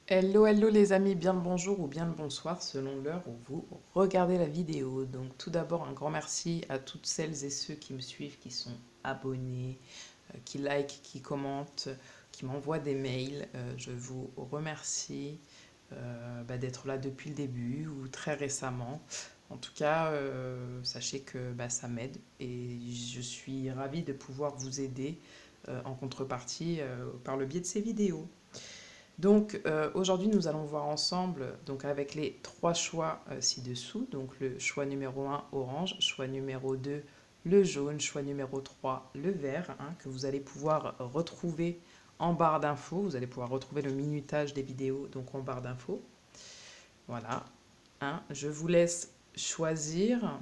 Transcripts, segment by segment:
Hello, hello les amis, bien le bonjour ou bien le bonsoir selon l'heure où vous regardez la vidéo. Donc tout d'abord un grand merci à toutes celles et ceux qui me suivent, qui sont abonnés, qui like, qui commentent, qui m'envoient des mails. Je vous remercie d'être là depuis le début ou très récemment. En tout cas, sachez que ça m'aide et je suis ravie de pouvoir vous aider en contrepartie par le biais de ces vidéos. Donc aujourd'hui nous allons voir ensemble donc avec les trois choix ci-dessous. Donc le choix numéro un orange, choix numéro 2 le jaune, choix numéro 3 le vert, hein, que vous allez pouvoir retrouver en barre d'infos. Vous allez pouvoir retrouver le minutage des vidéos donc en barre d'infos. Voilà. Hein, je vous laisse choisir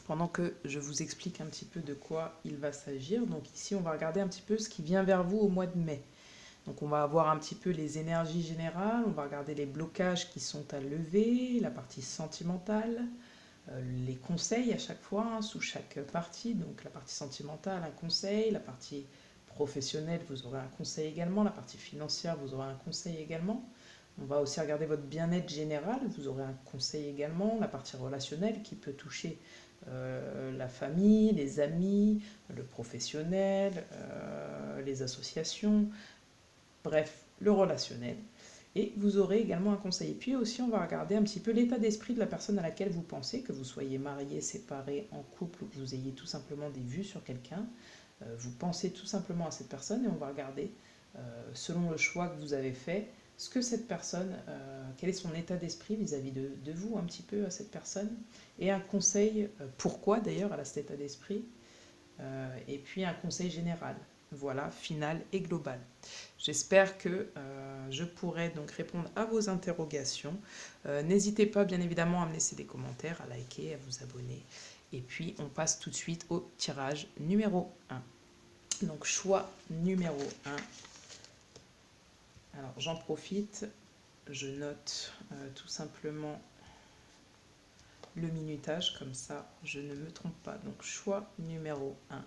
pendant que je vous explique un petit peu de quoi il va s'agir. Donc ici on va regarder un petit peu ce qui vient vers vous au mois de mai. Donc on va avoir un petit peu les énergies générales, on va regarder les blocages qui sont à lever, la partie sentimentale, les conseils à chaque fois, hein, sous chaque partie. Donc la partie sentimentale, un conseil, la partie professionnelle, vous aurez un conseil également, la partie financière, vous aurez un conseil également. On va aussi regarder votre bien-être général, vous aurez un conseil également, la partie relationnelle qui peut toucher la famille, les amis, le professionnel, les associations, bref, le relationnel. Et vous aurez également un conseil. Et puis aussi, on va regarder un petit peu l'état d'esprit de la personne à laquelle vous pensez, que vous soyez marié, séparé, en couple, ou que vous ayez tout simplement des vues sur quelqu'un. Vous pensez tout simplement à cette personne et on va regarder, selon le choix que vous avez fait, ce que cette personne, quel est son état d'esprit vis-à-vis de vous, un petit peu à cette personne. Et un conseil, pourquoi d'ailleurs elle a cet état d'esprit. Et puis un conseil général. Voilà, final et global. J'espère que je pourrai donc répondre à vos interrogations. N'hésitez pas bien évidemment à me laisser des commentaires, à liker, à vous abonner. Et puis on passe tout de suite au tirage numéro un. Donc choix numéro un. Alors j'en profite, je note tout simplement le minutage, comme ça je ne me trompe pas. Donc choix numéro un.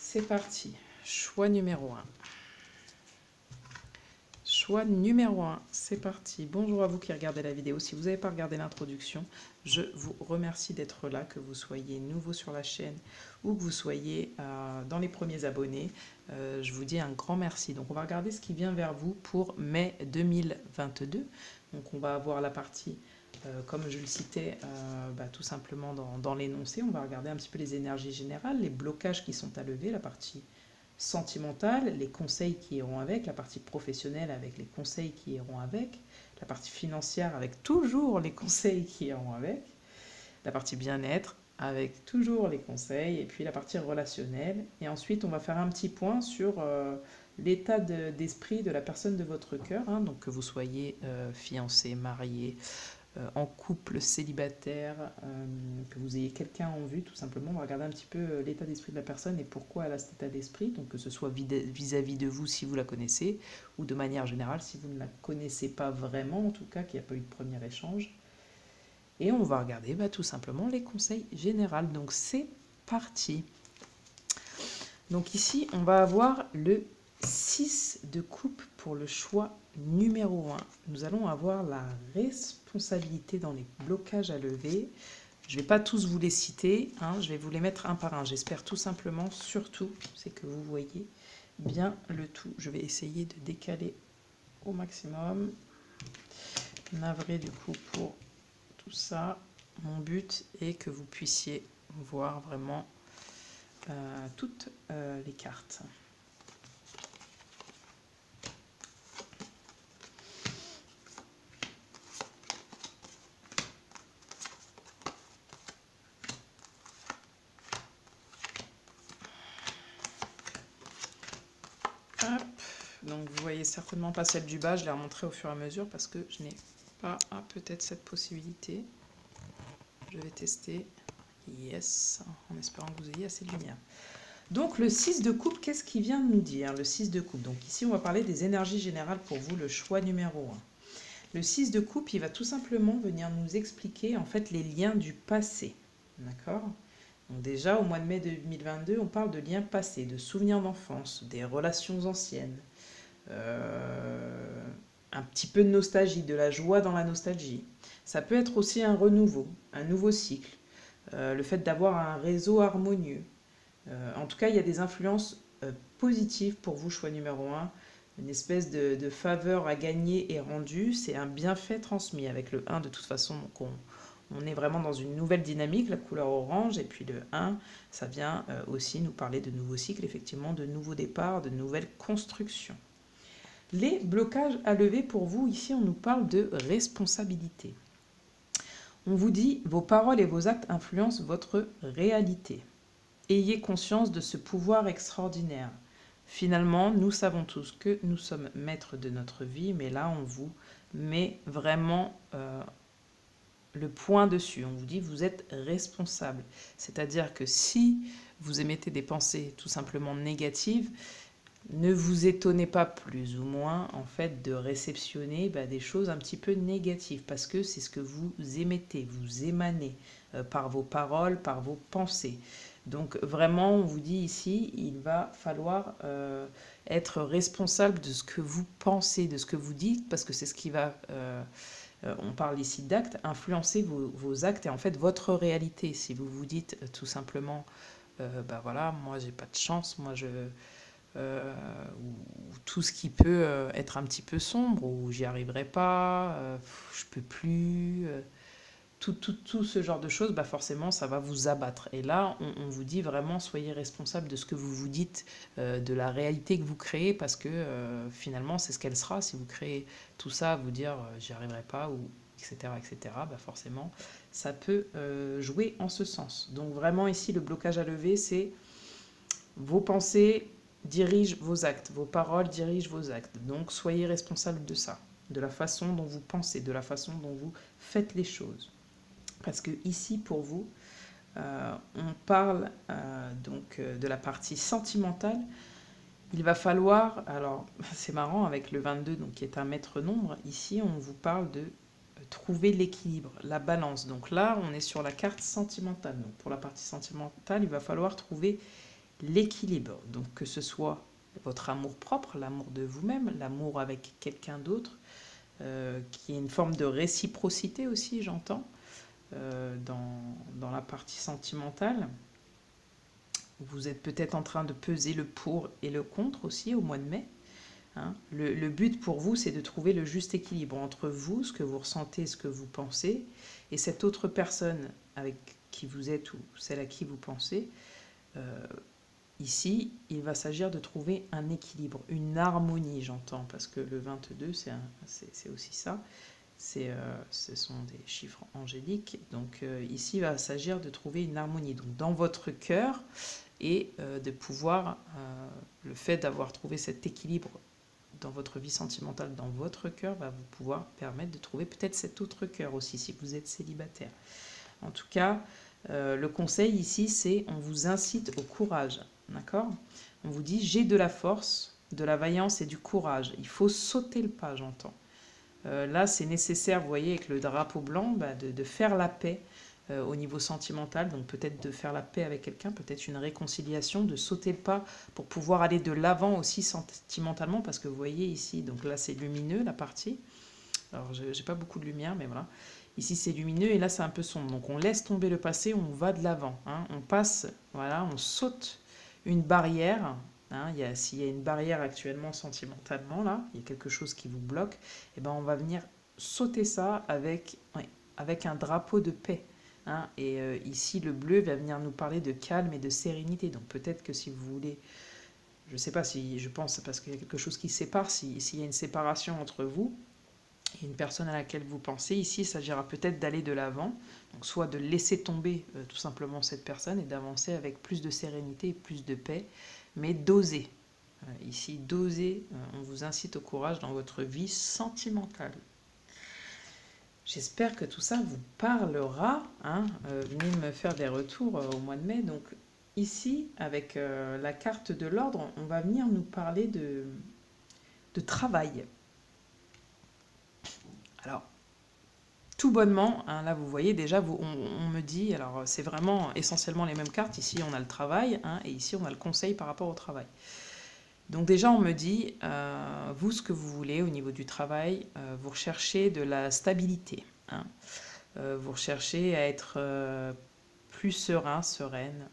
C'est parti. Choix numéro un. Choix numéro un, c'est parti. Bonjour à vous qui regardez la vidéo. Si vous n'avez pas regardé l'introduction, je vous remercie d'être là, que vous soyez nouveau sur la chaîne ou que vous soyez dans les premiers abonnés. Je vous dis un grand merci. Donc on va regarder ce qui vient vers vous pour mai 2022. Donc on va avoir la partie, comme je le citais, tout simplement dans l'énoncé. On va regarder un petit peu les énergies générales, les blocages qui sont à lever, la partie sentimentale, les conseils qui iront avec, la partie professionnelle avec les conseils qui iront avec, la partie financière avec toujours les conseils qui iront avec, la partie bien-être avec toujours les conseils, et puis la partie relationnelle. Et ensuite, on va faire un petit point sur l'état d'esprit de la personne de votre cœur, hein, donc que vous soyez fiancé, marié, en couple, célibataire, que vous ayez quelqu'un en vue, tout simplement. On va regarder un petit peu l'état d'esprit de la personne et pourquoi elle a cet état d'esprit. Donc que ce soit vis-à-vis de vous si vous la connaissez, ou de manière générale si vous ne la connaissez pas vraiment, en tout cas, qu'il n'y a pas eu de premier échange. Et on va regarder tout simplement les conseils généraux. Donc c'est parti. Donc ici, on va avoir le 6 de coupe pour le choix numéro 1. Nous allons avoir la responsabilité dans les blocages à lever. Je ne vais pas tous vous les citer, hein, je vais vous les mettre un par un. J'espère tout simplement, surtout, c'est que vous voyez bien le tout. Je vais essayer de décaler au maximum. Navré du coup pour tout ça. Mon but est que vous puissiez voir vraiment toutes les cartes. Hop. Donc vous voyez certainement pas celle du bas, je l'ai remontrée au fur et à mesure parce que je n'ai pas peut-être cette possibilité. Je vais tester. Yes, en espérant que vous ayez assez de lumière. Donc le 6 de coupe, qu'est-ce qu'il vient de nous dire, le 6 de coupe? Donc ici, on va parler des énergies générales pour vous, le choix numéro 1. Le 6 de coupe, il va tout simplement venir nous expliquer en fait les liens du passé. D'accord? Donc déjà, au mois de mai 2022, on parle de liens passés, de souvenirs d'enfance, des relations anciennes, un petit peu de nostalgie, de la joie dans la nostalgie. Ça peut être aussi un renouveau, un nouveau cycle, le fait d'avoir un réseau harmonieux. En tout cas, il y a des influences positives pour vous, choix numéro un. Une espèce de faveur à gagner et rendue, c'est un bienfait transmis. Avec le 1, de toute façon, donc on est vraiment dans une nouvelle dynamique, la couleur orange. Et puis le 1, ça vient aussi nous parler de nouveaux cycles, effectivement, de nouveaux départs, de nouvelles constructions. Les blocages à lever pour vous, ici, on nous parle de responsabilité. On vous dit, vos paroles et vos actes influencent votre réalité. Ayez conscience de ce pouvoir extraordinaire. Finalement, nous savons tous que nous sommes maîtres de notre vie, mais là, on vous met vraiment le point dessus. On vous dit, vous êtes responsable. C'est-à-dire que si vous émettez des pensées tout simplement négatives, ne vous étonnez pas plus ou moins en fait de réceptionner des choses un petit peu négatives parce que c'est ce que vous émettez, vous émanez par vos paroles, par vos pensées. Donc vraiment, on vous dit ici, il va falloir être responsable de ce que vous pensez, de ce que vous dites, parce que c'est ce qui va, on parle ici d'actes, influencer vos actes et en fait votre réalité. Si vous vous dites tout simplement, voilà, moi j'ai pas de chance, moi ou tout ce qui peut être un petit peu sombre, ou j'y arriverai pas, je peux plus, tout ce genre de choses, forcément ça va vous abattre. Et là, on vous dit vraiment, soyez responsable de ce que vous vous dites, de la réalité que vous créez, parce que finalement c'est ce qu'elle sera. Si vous créez tout ça, vous dire j'y arriverai pas, ou etc., etc., forcément ça peut jouer en ce sens. Donc vraiment ici, le blocage à lever, c'est vos pensées dirigent vos actes, vos paroles dirigent vos actes. Donc soyez responsable de ça, de la façon dont vous pensez, de la façon dont vous faites les choses. Parce que ici, pour vous, on parle donc de la partie sentimentale. Il va falloir, alors c'est marrant avec le 22, donc qui est un maître nombre, ici on vous parle de trouver l'équilibre, la balance. Donc là, on est sur la carte sentimentale. Donc pour la partie sentimentale, il va falloir trouver l'équilibre. Donc que ce soit votre amour propre, l'amour de vous-même, l'amour avec quelqu'un d'autre, qui est une forme de réciprocité aussi, j'entends, dans la partie sentimentale. Vous êtes peut-être en train de peser le pour et le contre aussi au mois de mai. Hein. Le but pour vous, c'est de trouver le juste équilibre entre vous, ce que vous ressentez, ce que vous pensez, et cette autre personne avec qui vous êtes ou celle à qui vous pensez. Ici, il va s'agir de trouver un équilibre, une harmonie, j'entends, parce que le 22, c'est aussi ça. Ce sont des chiffres angéliques. Donc ici, il va s'agir de trouver une harmonie donc, dans votre cœur et de pouvoir, le fait d'avoir trouvé cet équilibre dans votre vie sentimentale, dans votre cœur, va vous pouvoir permettre de trouver peut-être cet autre cœur aussi, si vous êtes célibataire. En tout cas, le conseil ici, c'est on vous incite au courage. D'accord ? On vous dit, j'ai de la force, de la vaillance et du courage. Il faut sauter le pas, j'entends. Là, c'est nécessaire, vous voyez, avec le drapeau blanc, de faire la paix au niveau sentimental. Donc peut-être de faire la paix avec quelqu'un, peut-être une réconciliation, de sauter le pas pour pouvoir aller de l'avant aussi sentimentalement. Parce que vous voyez ici, donc là c'est lumineux la partie. Alors j'ai pas beaucoup de lumière, mais voilà. Ici c'est lumineux et là c'est un peu sombre. Donc on laisse tomber le passé, on va de l'avant. Hein. On passe, voilà, on saute une barrière. Hein, s'il y a une barrière actuellement sentimentalement, là, il y a quelque chose qui vous bloque, et on va venir sauter ça avec un drapeau de paix. Hein, et ici, le bleu va venir nous parler de calme et de sérénité. Donc peut-être que si vous voulez, je ne sais pas si je pense, parce qu'il y a quelque chose qui sépare, s'il y a une séparation entre vous et une personne à laquelle vous pensez, ici, il s'agira peut-être d'aller de l'avant, donc soit de laisser tomber tout simplement cette personne et d'avancer avec plus de sérénité et plus de paix, mais d'oser. Ici, d'oser, on vous incite au courage dans votre vie sentimentale. J'espère que tout ça vous parlera. Hein. Venez me faire des retours au mois de mai. Donc ici, avec la carte de l'ordre, on va venir nous parler de travail. Alors, tout bonnement, hein, là vous voyez déjà, on me dit, alors c'est vraiment essentiellement les mêmes cartes. Ici on a le travail, hein, et ici on a le conseil par rapport au travail. Donc déjà, on me dit, vous, ce que vous voulez au niveau du travail, vous recherchez de la stabilité, hein. Vous recherchez à être plus serein, sereine,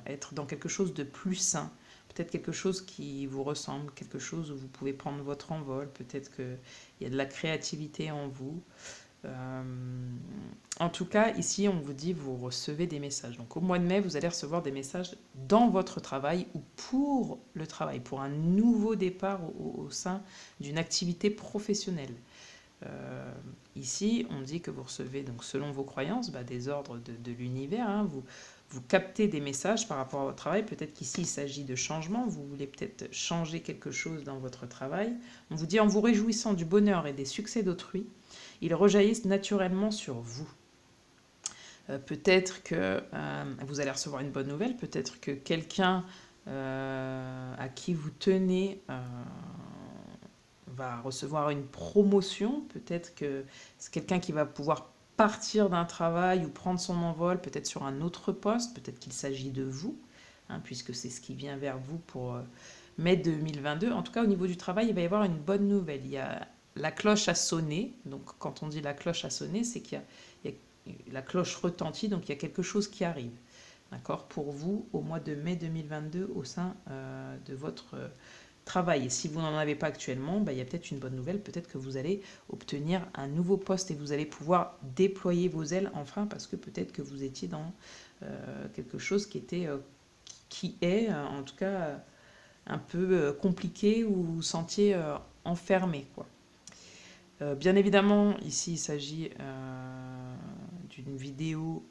être dans quelque chose de plus sain, peut-être quelque chose qui vous ressemble, quelque chose où vous pouvez prendre votre envol, peut-être qu'il y a de la créativité en vous. Euh, En tout cas, ici, on vous dit, vous recevez des messages. Donc au mois de mai, vous allez recevoir des messages dans votre travail ou pour le travail, pour un nouveau départ au sein d'une activité professionnelle. Euh, Ici, on dit que vous recevez, donc selon vos croyances, des ordres de l'univers, hein. Vous captez des messages par rapport à votre travail. Peut-être qu'ici, il s'agit de changement. Vous voulez peut-être changer quelque chose dans votre travail. On vous dit, en vous réjouissant du bonheur et des succès d'autrui, ils rejaillissent naturellement sur vous. Peut-être que vous allez recevoir une bonne nouvelle. Peut-être que quelqu'un à qui vous tenez va recevoir une promotion, peut-être que c'est quelqu'un qui va pouvoir partir d'un travail ou prendre son envol, peut-être sur un autre poste, peut-être qu'il s'agit de vous, hein, puisque c'est ce qui vient vers vous pour mai 2022. En tout cas, au niveau du travail, il va y avoir une bonne nouvelle. Il y a la cloche a sonné, donc quand on dit la cloche a sonné, c'est il y a la cloche retentit, donc il y a quelque chose qui arrive. D'accord, pour vous, au mois de mai 2022, au sein de votre travail. Et si vous n'en avez pas actuellement, il y a peut-être une bonne nouvelle, peut-être que vous allez obtenir un nouveau poste et vous allez pouvoir déployer vos ailes enfin, parce que peut-être que vous étiez dans quelque chose qui est en tout cas un peu compliqué ou vous vous sentiez enfermé, quoi. Bien évidemment, ici il s'agit d'une vidéo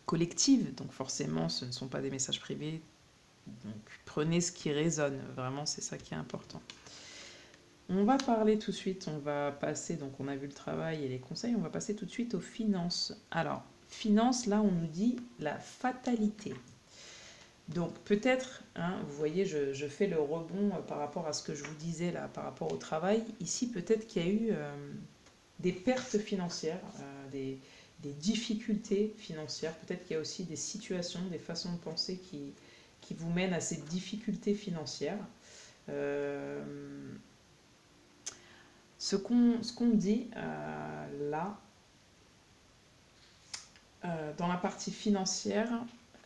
collective, donc forcément ce ne sont pas des messages privés. Donc prenez ce qui résonne, vraiment c'est ça qui est important. On va parler tout de suite, on va passer, donc on a vu le travail et les conseils, on va passer tout de suite aux finances. Alors, finances, là on nous dit la fatalité. Donc peut-être, hein, vous voyez, je fais le rebond par rapport à ce que je vous disais là, par rapport au travail. Ici peut-être qu'il y a eu des pertes financières, des difficultés financières, peut-être qu'il y a aussi des situations, des façons de penser qui vous mènent à ces difficultés financières. Euh, ce qu'on dit là, dans la partie financière,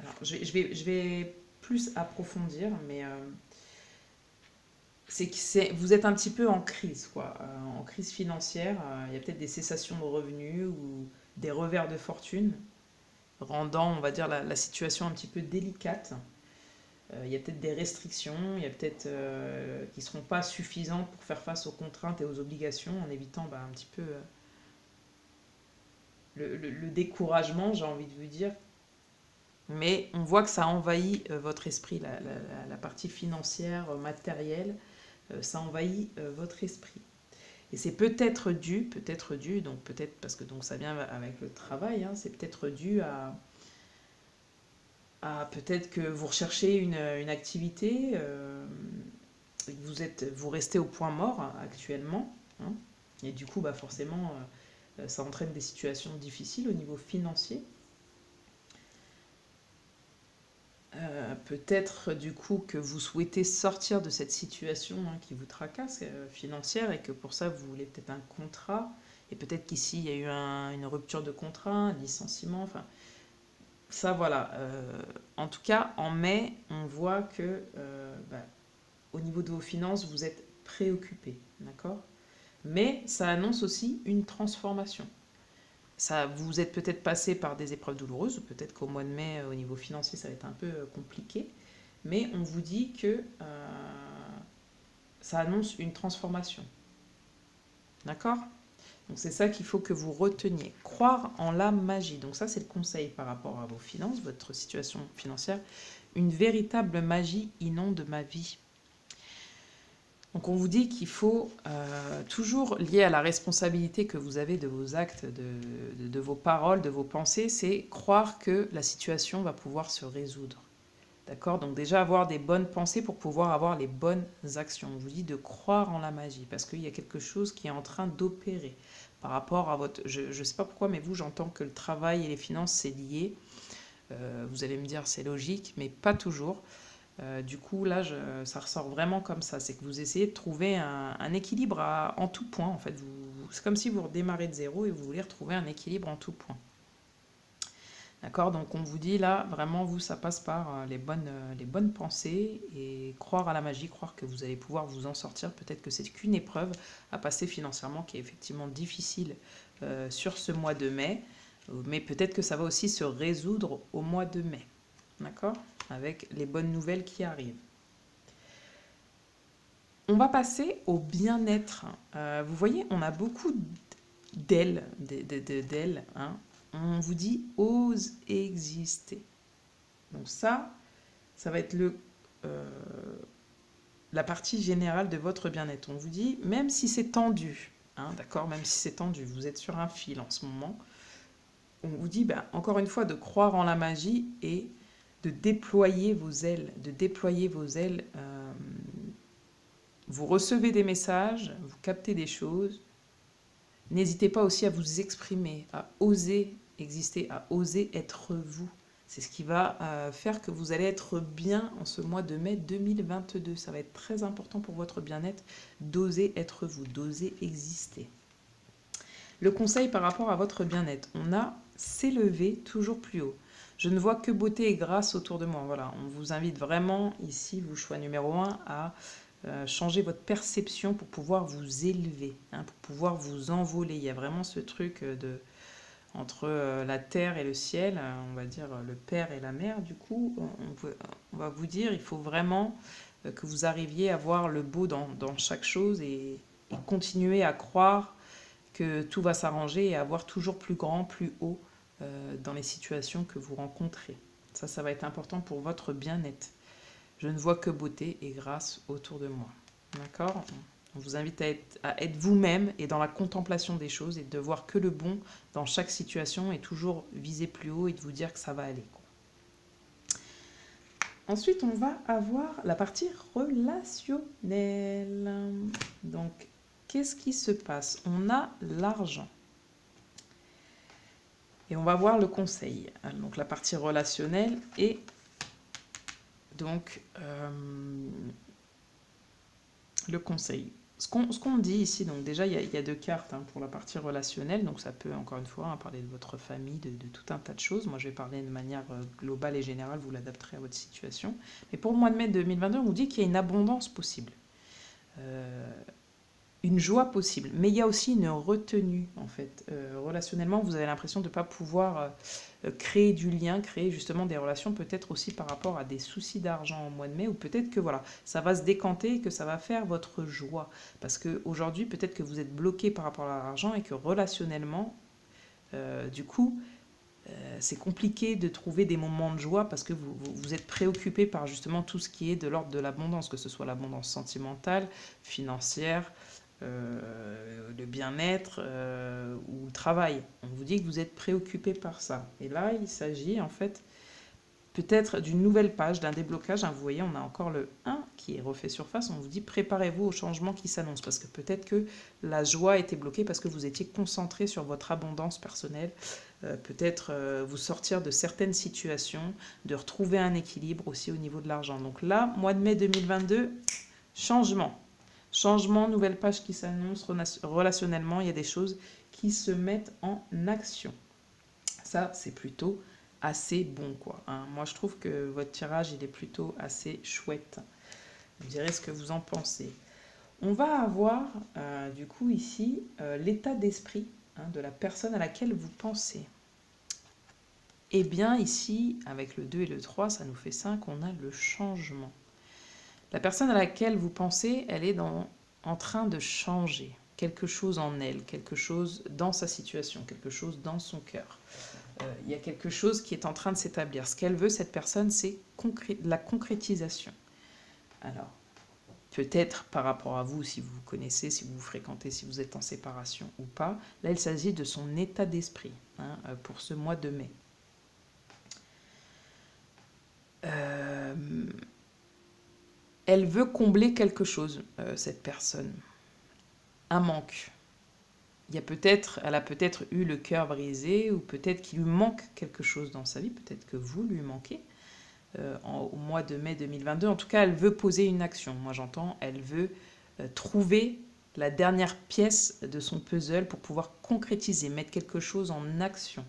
alors je vais plus approfondir, mais c'est que vous êtes un petit peu en crise, quoi, en crise financière. Il y a peut-être des cessations de revenus ou des revers de fortune, rendant, on va dire, la situation un petit peu délicate. Il y a peut-être des restrictions, il y a peut-être qui ne seront pas suffisantes pour faire face aux contraintes et aux obligations, en évitant un petit peu le découragement, j'ai envie de vous dire. Mais on voit que ça envahit votre esprit, la partie financière, matérielle, ça envahit votre esprit. Et c'est peut-être dû, donc peut-être parce que donc ça vient avec le travail, hein, c'est peut-être dû à peut-être que vous recherchez une activité, vous restez au point mort actuellement, hein, et du coup forcément ça entraîne des situations difficiles au niveau financier. Peut-être du coup que vous souhaitez sortir de cette situation, hein, qui vous tracasse financière et que pour ça vous voulez peut-être un contrat et peut-être qu'ici il y a eu une rupture de contrat, un licenciement, enfin ça voilà. En tout cas en mai on voit que au niveau de vos finances vous êtes préoccupé, d'accord? Mais ça annonce aussi une transformation. Ça, vous êtes peut-être passé par des épreuves douloureuses, peut-être qu'au mois de mai, au niveau financier, ça va être un peu compliqué, mais on vous dit que ça annonce une transformation. D'accord? Donc c'est ça qu'il faut que vous reteniez. Croire en la magie. Donc ça, c'est le conseil par rapport à vos finances, votre situation financière. Une véritable magie inonde ma vie. Donc on vous dit qu'il faut toujours, lié à la responsabilité que vous avez de vos actes, de vos paroles, de vos pensées, c'est croire que la situation va pouvoir se résoudre. D'accord? Donc déjà avoir des bonnes pensées pour pouvoir avoir les bonnes actions. On vous dit de croire en la magie parce qu'il y a quelque chose qui est en train d'opérer par rapport à votre... Je ne sais pas pourquoi, mais vous, j'entends que le travail et les finances, c'est lié. Vous allez me dire c'est logique, mais pas toujours. Du coup, là, ça ressort vraiment comme ça. C'est que vous essayez de trouver un équilibre en tout point. En fait, c'est comme si vous redémarrez de zéro et vous voulez retrouver un équilibre en tout point. D'accord? Donc on vous dit là, vraiment, vous, ça passe par les bonnes pensées et croire à la magie, croire que vous allez pouvoir vous en sortir. Peut-être que c'est qu'une épreuve à passer financièrement qui est effectivement difficile sur ce mois de mai, mais peut-être que ça va aussi se résoudre au mois de mai. D'accord? Avec les bonnes nouvelles qui arrivent. On va passer au bien-être. Vous voyez, on a beaucoup d'ailes, d'ailes, hein. On vous dit ose exister. Donc ça va être la partie générale de votre bien-être. On vous dit, même si c'est tendu, hein, d'accord, même si c'est tendu, vous êtes sur un fil en ce moment, on vous dit, ben, encore une fois, de croire en la magie et de déployer vos ailes, de déployer vos ailes. Vous recevez des messages, vous captez des choses. N'hésitez pas aussi à vous exprimer, à oser exister, à oser être vous. C'est ce qui va faire que vous allez être bien en ce mois de mai 2022. Ça va être très important pour votre bien-être d'oser être vous, d'oser exister. Le conseil par rapport à votre bien-être, on a s'élever toujours plus haut. Je ne vois que beauté et grâce autour de moi. Voilà, on vous invite vraiment ici, vous choix numéro 1, à changer votre perception pour pouvoir vous élever, hein, pour pouvoir vous envoler. Il y a vraiment ce truc entre la terre et le ciel, on va dire le père et la mère. Du coup, on va vous dire, il faut vraiment que vous arriviez à voir le beau dans chaque chose et continuer à croire que tout va s'arranger et à voir toujours plus grand, plus haut dans les situations que vous rencontrez. Ça va être important pour votre bien-être. Je ne vois que beauté et grâce autour de moi. D'accord? On vous invite à être vous-même et dans la contemplation des choses et de voir que le bon dans chaque situation et toujours viser plus haut et de vous dire que ça va aller. Ensuite, on va avoir la partie relationnelle. Donc, qu'est-ce qui se passe? On a l'argent. Et on va voir le conseil. Donc, la partie relationnelle et donc le conseil. Ce qu'on dit ici, donc déjà il y a deux cartes hein, pour la partie relationnelle, donc ça peut encore une fois hein, parler de votre famille, de tout un tas de choses. Moi je vais parler de manière globale et générale, vous l'adapterez à votre situation. Mais pour le mois de mai 2022, on vous dit qu'il y a une abondance possible. Une joie possible, mais il y a aussi une retenue en fait. Relationnellement, vous avez l'impression de ne pas pouvoir créer du lien, créer justement des relations, peut-être aussi par rapport à des soucis d'argent au mois de mai, ou peut-être que voilà, ça va se décanter et que ça va faire votre joie. Parce qu'aujourd'hui, peut-être que vous êtes bloqué par rapport à l'argent et que relationnellement, du coup, c'est compliqué de trouver des moments de joie parce que vous êtes préoccupé par justement tout ce qui est de l'ordre de l'abondance, que ce soit l'abondance sentimentale, financière, le bien-être ou le travail. On vous dit que vous êtes préoccupé par ça. Et là, il s'agit en fait peut-être d'une nouvelle page, d'un déblocage. Hein, vous voyez, on a encore le 1 qui est refait surface. On vous dit préparez-vous au changement qui s'annonce parce que peut-être que la joie était bloquée parce que vous étiez concentré sur votre abondance personnelle. Peut-être vous sortir de certaines situations, de retrouver un équilibre aussi au niveau de l'argent. Donc là, mois de mai 2022, changement. Changement, nouvelle page qui s'annonce relationnellement, il y a des choses qui se mettent en action. Ça, c'est plutôt assez bon, quoi. Hein. Moi, je trouve que votre tirage, il est plutôt assez chouette. Vous direz ce que vous en pensez. On va avoir, du coup, ici, l'état d'esprit hein, de la personne à laquelle vous pensez. Eh bien, ici, avec le 2 et le 3, ça nous fait 5, on a le changement. La personne à laquelle vous pensez, elle est en train de changer quelque chose en elle, quelque chose dans sa situation, quelque chose dans son cœur. Il y a quelque chose qui est en train de s'établir. Ce qu'elle veut, cette personne, c'est la concrétisation. Alors, peut-être par rapport à vous, si vous vous connaissez, si vous vous fréquentez, si vous êtes en séparation ou pas, là, il s'agit de son état d'esprit hein, pour ce mois de mai. Elle veut combler quelque chose, cette personne. Un manque. Elle a peut-être eu le cœur brisé ou peut-être qu'il lui manque quelque chose dans sa vie, peut-être que vous lui manquez. au mois de mai 2022. En tout cas, elle veut poser une action. Moi, j'entends, elle veut trouver la dernière pièce de son puzzle pour pouvoir concrétiser, mettre quelque chose en action.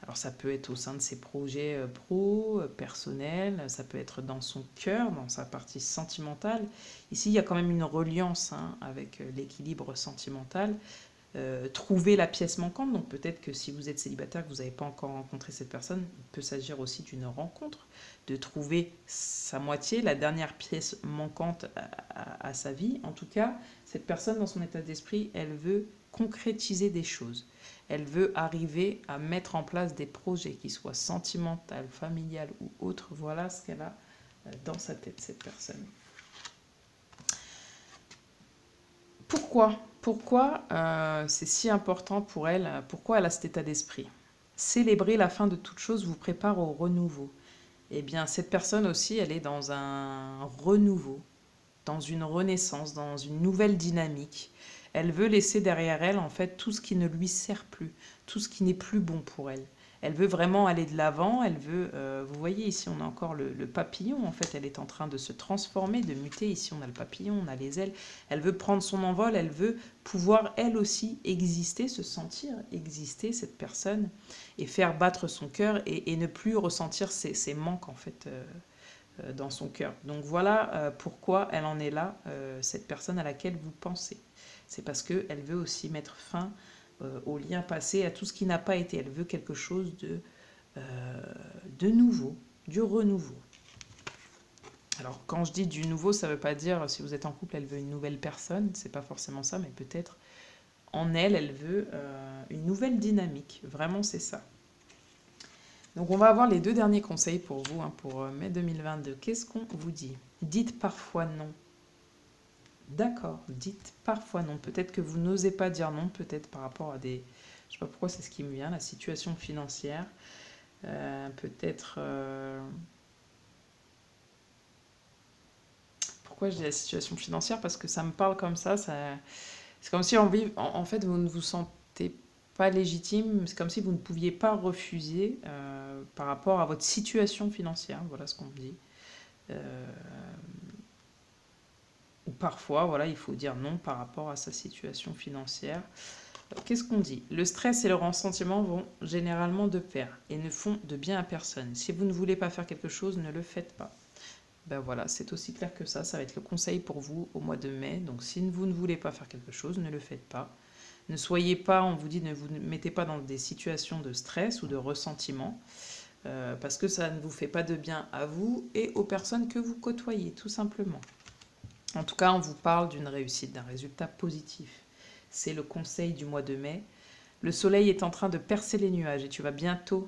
Alors ça peut être au sein de ses projets pro, personnels, ça peut être dans son cœur, dans sa partie sentimentale. Ici, il y a quand même une reliance avec l'équilibre sentimental. Trouver la pièce manquante, donc peut-être que si vous êtes célibataire, que vous n'avez pas encore rencontré cette personne, il peut s'agir aussi d'une rencontre, de trouver sa moitié, la dernière pièce manquante à sa vie. En tout cas, cette personne, dans son état d'esprit, elle veut concrétiser des choses. Elle veut arriver à mettre en place des projets qui soient sentimentaux, familiales ou autres. Voilà ce qu'elle a dans sa tête, cette personne. Pourquoi c'est si important pour elle? Pourquoi elle a cet état d'esprit? Célébrer la fin de toute chose vous prépare au renouveau. Eh bien, cette personne aussi, elle est dans un renouveau, dans une renaissance, dans une nouvelle dynamique. Elle veut laisser derrière elle, en fait, tout ce qui ne lui sert plus, tout ce qui n'est plus bon pour elle. Elle veut vraiment aller de l'avant, elle veut, vous voyez ici on a encore le papillon, en fait elle est en train de se transformer, de muter, ici on a le papillon, on a les ailes, elle veut prendre son envol, elle veut pouvoir elle aussi exister, se sentir exister cette personne et faire battre son cœur et ne plus ressentir ses manques en fait dans son cœur. Donc voilà pourquoi elle en est là, cette personne à laquelle vous pensez. C'est parce qu'elle veut aussi mettre fin au lien passé, à tout ce qui n'a pas été. Elle veut quelque chose de nouveau, du renouveau. Alors quand je dis du nouveau, ça ne veut pas dire si vous êtes en couple, elle veut une nouvelle personne, c'est pas forcément ça, mais peut-être en elle, elle veut une nouvelle dynamique. Vraiment, c'est ça. Donc on va avoir les deux derniers conseils pour vous, pour mai 2022. Qu'est-ce qu'on vous dit? Dites parfois non. D'accord, dites parfois non. Peut-être que vous n'osez pas dire non, peut-être par rapport à des... Je sais pas pourquoi c'est ce qui me vient, la situation financière. Peut-être... Pourquoi je dis la situation financière? Parce que ça me parle comme ça. C'est comme si en fait vous ne vous sentez pas légitime. C'est comme si vous ne pouviez pas refuser par rapport à votre situation financière. Voilà ce qu'on me dit. Ou parfois, voilà, il faut dire non par rapport à sa situation financière. Qu'est-ce qu'on dit? Le stress et le ressentiment vont généralement de pair et ne font de bien à personne. Si vous ne voulez pas faire quelque chose, ne le faites pas. Ben voilà, c'est aussi clair que ça va être le conseil pour vous au mois de mai. Donc si vous ne voulez pas faire quelque chose, ne le faites pas. Ne soyez pas, on vous dit, ne vous mettez pas dans des situations de stress ou de ressentiment, parce que ça ne vous fait pas de bien à vous et aux personnes que vous côtoyez, tout simplement. En tout cas, on vous parle d'une réussite, d'un résultat positif. C'est le conseil du mois de mai. Le soleil est en train de percer les nuages et tu vas bientôt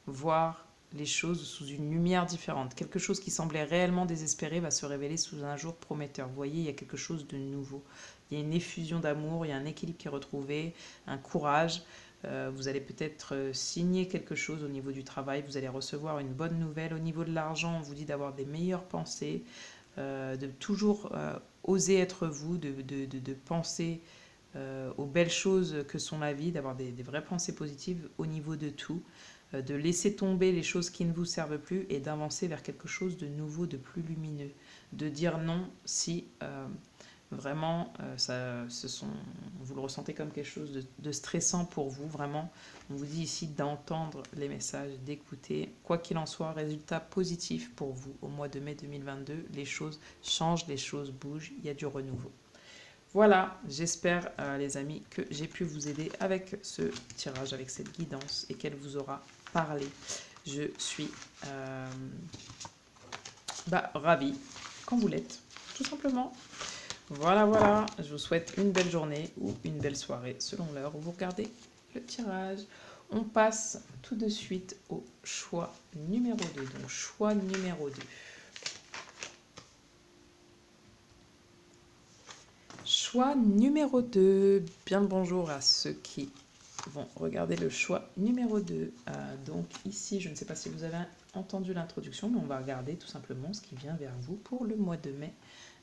voir les choses sous une lumière différente. Quelque chose qui semblait réellement désespéré va se révéler sous un jour prometteur. Vous voyez, il y a quelque chose de nouveau. Il y a une effusion d'amour, il y a un équilibre qui est retrouvé, un courage. Vous allez peut-être signer quelque chose au niveau du travail, vous allez recevoir une bonne nouvelle. Au niveau de l'argent, on vous dit d'avoir des meilleures pensées, de toujours oser être vous, de penser aux belles choses que sont la vie, d'avoir des vraies pensées positives au niveau de tout, de laisser tomber les choses qui ne vous servent plus et d'avancer vers quelque chose de nouveau, de plus lumineux, de dire non si vraiment vous le ressentez comme quelque chose de stressant pour vous. Vraiment, on vous dit ici d'entendre les messages, d'écouter. Quoi qu'il en soit, résultat positif pour vous au mois de mai 2022. Les choses changent, les choses bougent, il y a du renouveau. Voilà, j'espère les amis que j'ai pu vous aider avec ce tirage, avec cette guidance et qu'elle vous aura parlé. Je suis ravie quand vous l'êtes, tout simplement. Voilà, je vous souhaite une belle journée ou une belle soirée selon l'heure où vous regardez le tirage. On passe tout de suite au choix numéro 2. Donc choix numéro 2. Choix numéro 2. Bien le bonjour à ceux qui vont regarder le choix numéro 2. Donc ici, je ne sais pas si vous avez entendu l'introduction, mais on va regarder tout simplement ce qui vient vers vous pour le mois de mai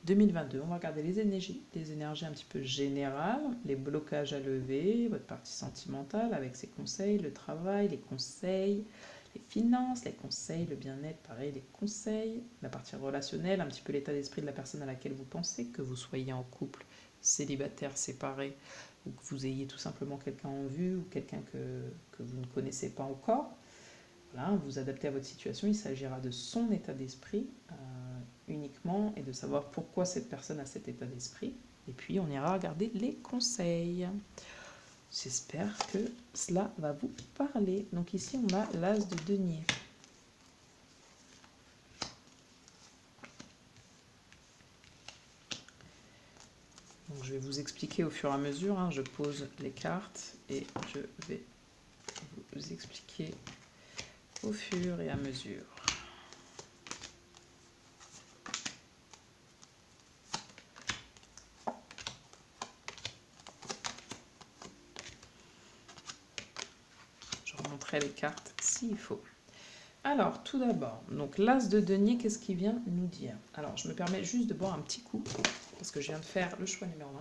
2022. On va regarder les énergies un petit peu générales, les blocages à lever, votre partie sentimentale avec ses conseils, le travail, les conseils, les finances, les conseils, le bien-être, pareil, les conseils, la partie relationnelle, un petit peu l'état d'esprit de la personne à laquelle vous pensez, que vous soyez en couple, célibataire, séparé, ou que vous ayez tout simplement quelqu'un en vue, ou quelqu'un que vous ne connaissez pas encore. Voilà, vous adaptez à votre situation, il s'agira de son état d'esprit uniquement, et de savoir pourquoi cette personne a cet état d'esprit. Et puis on ira regarder les conseils. J'espère que cela va vous parler. Donc ici, on a l'as de denier. Donc, je vais vous expliquer au fur et à mesure. Hein. Je pose les cartes et je vais vous expliquer au fur et à mesure. Je remonterai les cartes s'il faut. Alors, tout d'abord, donc l'as de denier, qu'est-ce qu'il vient nous dire? Alors, je me permets juste de boire un petit coup, parce que je viens de faire le choix numéro 1.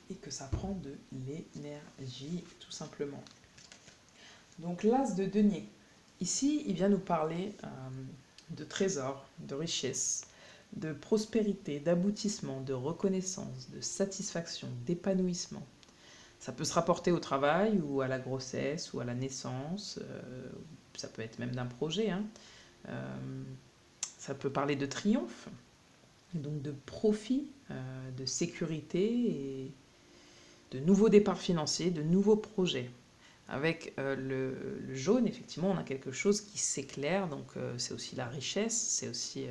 Et que ça prend de l'énergie, tout simplement. Donc, l'as de denier. Ici, il vient nous parler de trésors, de richesse, de prospérité, d'aboutissement, de reconnaissance, de satisfaction, d'épanouissement. Ça peut se rapporter au travail ou à la grossesse ou à la naissance, ça peut être même d'un projet. Hein. Ça peut parler de triomphe, donc de profit, de sécurité et de nouveaux départs financiers, de nouveaux projets. Avec le jaune, effectivement, on a quelque chose qui s'éclaire, donc c'est aussi la richesse, c'est aussi,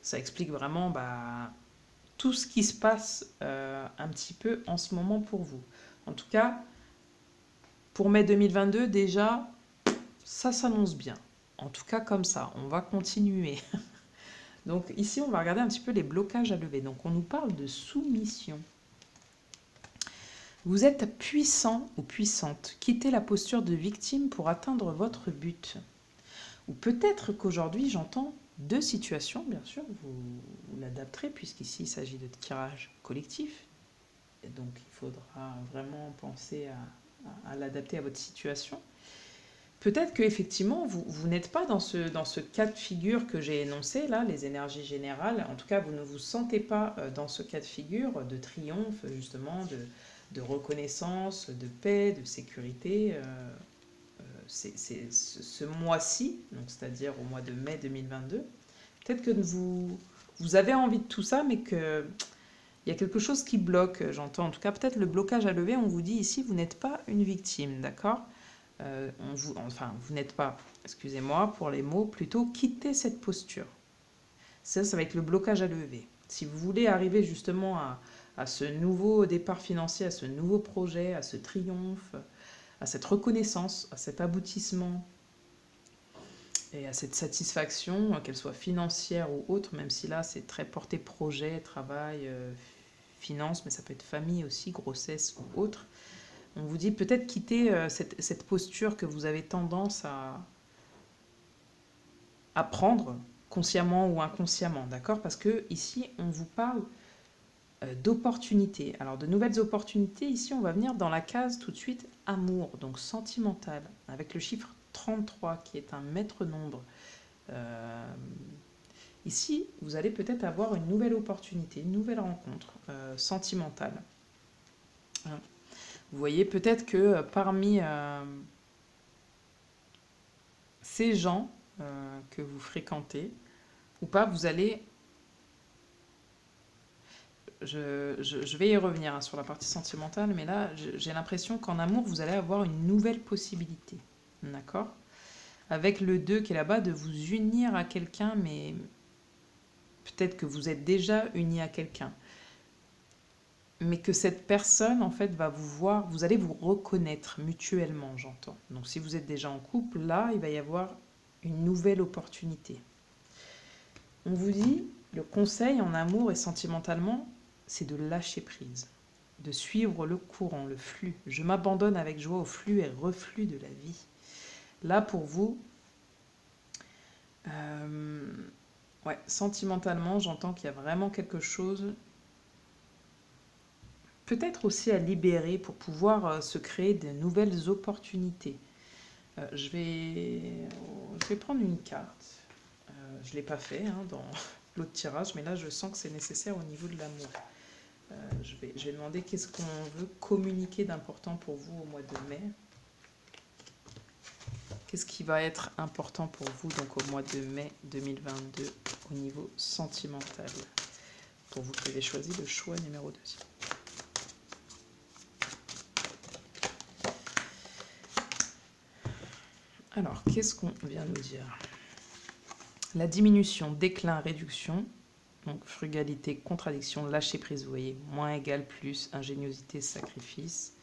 ça explique vraiment tout ce qui se passe un petit peu en ce moment pour vous. En tout cas, pour mai 2022, déjà, ça s'annonce bien. En tout cas, comme ça, on va continuer. Donc ici, on va regarder un petit peu les blocages à lever. Donc on nous parle de soumission. Vous êtes puissant ou puissante. Quittez la posture de victime pour atteindre votre but. Ou peut-être qu'aujourd'hui, j'entends deux situations, bien sûr, vous l'adapterez, puisqu'ici, il s'agit de tirage collectif. Et donc, il faudra vraiment penser à l'adapter à votre situation. Peut-être qu'effectivement, vous n'êtes pas dans ce cas de figure que j'ai énoncé, là, les énergies générales. En tout cas, vous ne vous sentez pas dans ce cas de figure de triomphe, justement, de reconnaissance, de paix, de sécurité. C'est ce mois-ci, c'est-à-dire au mois de mai 2022. Peut-être que vous avez envie de tout ça, mais qu'il y a quelque chose qui bloque, j'entends. En tout cas, peut-être le blocage à lever, on vous dit ici, vous n'êtes pas une victime, d'accord? Vous n'êtes pas, excusez-moi pour les mots, plutôt quittez cette posture. Ça va être le blocage à lever. Si vous voulez arriver justement à ce nouveau départ financier, à ce nouveau projet, à ce triomphe, à cette reconnaissance, à cet aboutissement et à cette satisfaction, qu'elle soit financière ou autre, même si là c'est très porté projet, travail, finance, mais ça peut être famille aussi, grossesse ou autre. On vous dit peut-être quitter cette posture que vous avez tendance à prendre, consciemment ou inconsciemment, d'accord? Parce que ici, on vous parle d'opportunités. Alors, de nouvelles opportunités, ici, on va venir dans la case tout de suite amour, donc sentimental, avec le chiffre 33 qui est un maître nombre. Ici, vous allez peut-être avoir une nouvelle opportunité, une nouvelle rencontre sentimentale. Hein. Vous voyez peut-être que parmi ces gens que vous fréquentez ou pas, vous allez... Je vais y revenir sur la partie sentimentale, mais là, j'ai l'impression qu'en amour, vous allez avoir une nouvelle possibilité. D'accord? Avec le 2 qui est là-bas, de vous unir à quelqu'un, mais peut-être que vous êtes déjà uni à quelqu'un. Mais que cette personne, en fait, va vous voir, vous allez vous reconnaître mutuellement, j'entends. Donc si vous êtes déjà en couple, là, il va y avoir une nouvelle opportunité. On vous dit, le conseil en amour et sentimentalement, c'est de lâcher prise, de suivre le courant, le flux. Je m'abandonne avec joie au flux et reflux de la vie. Là, pour vous, ouais, sentimentalement, j'entends qu'il y a vraiment quelque chose peut-être aussi à libérer pour pouvoir se créer de nouvelles opportunités. Je vais prendre une carte. Je ne l'ai pas fait hein, dans l'autre tirage, mais là je sens que c'est nécessaire au niveau de l'amour. Je vais demander qu'est-ce qu'on veut communiquer d'important pour vous au mois de mai. Qu'est-ce qui va être important pour vous donc au mois de mai 2022 au niveau sentimental? Pour vous qui avez choisi le choix numéro 2. Alors, qu'est-ce qu'on vient nous dire? La diminution, déclin, réduction. Donc, frugalité, contradiction, lâcher prise, vous voyez. Moins égale plus, ingéniosité, sacrifice.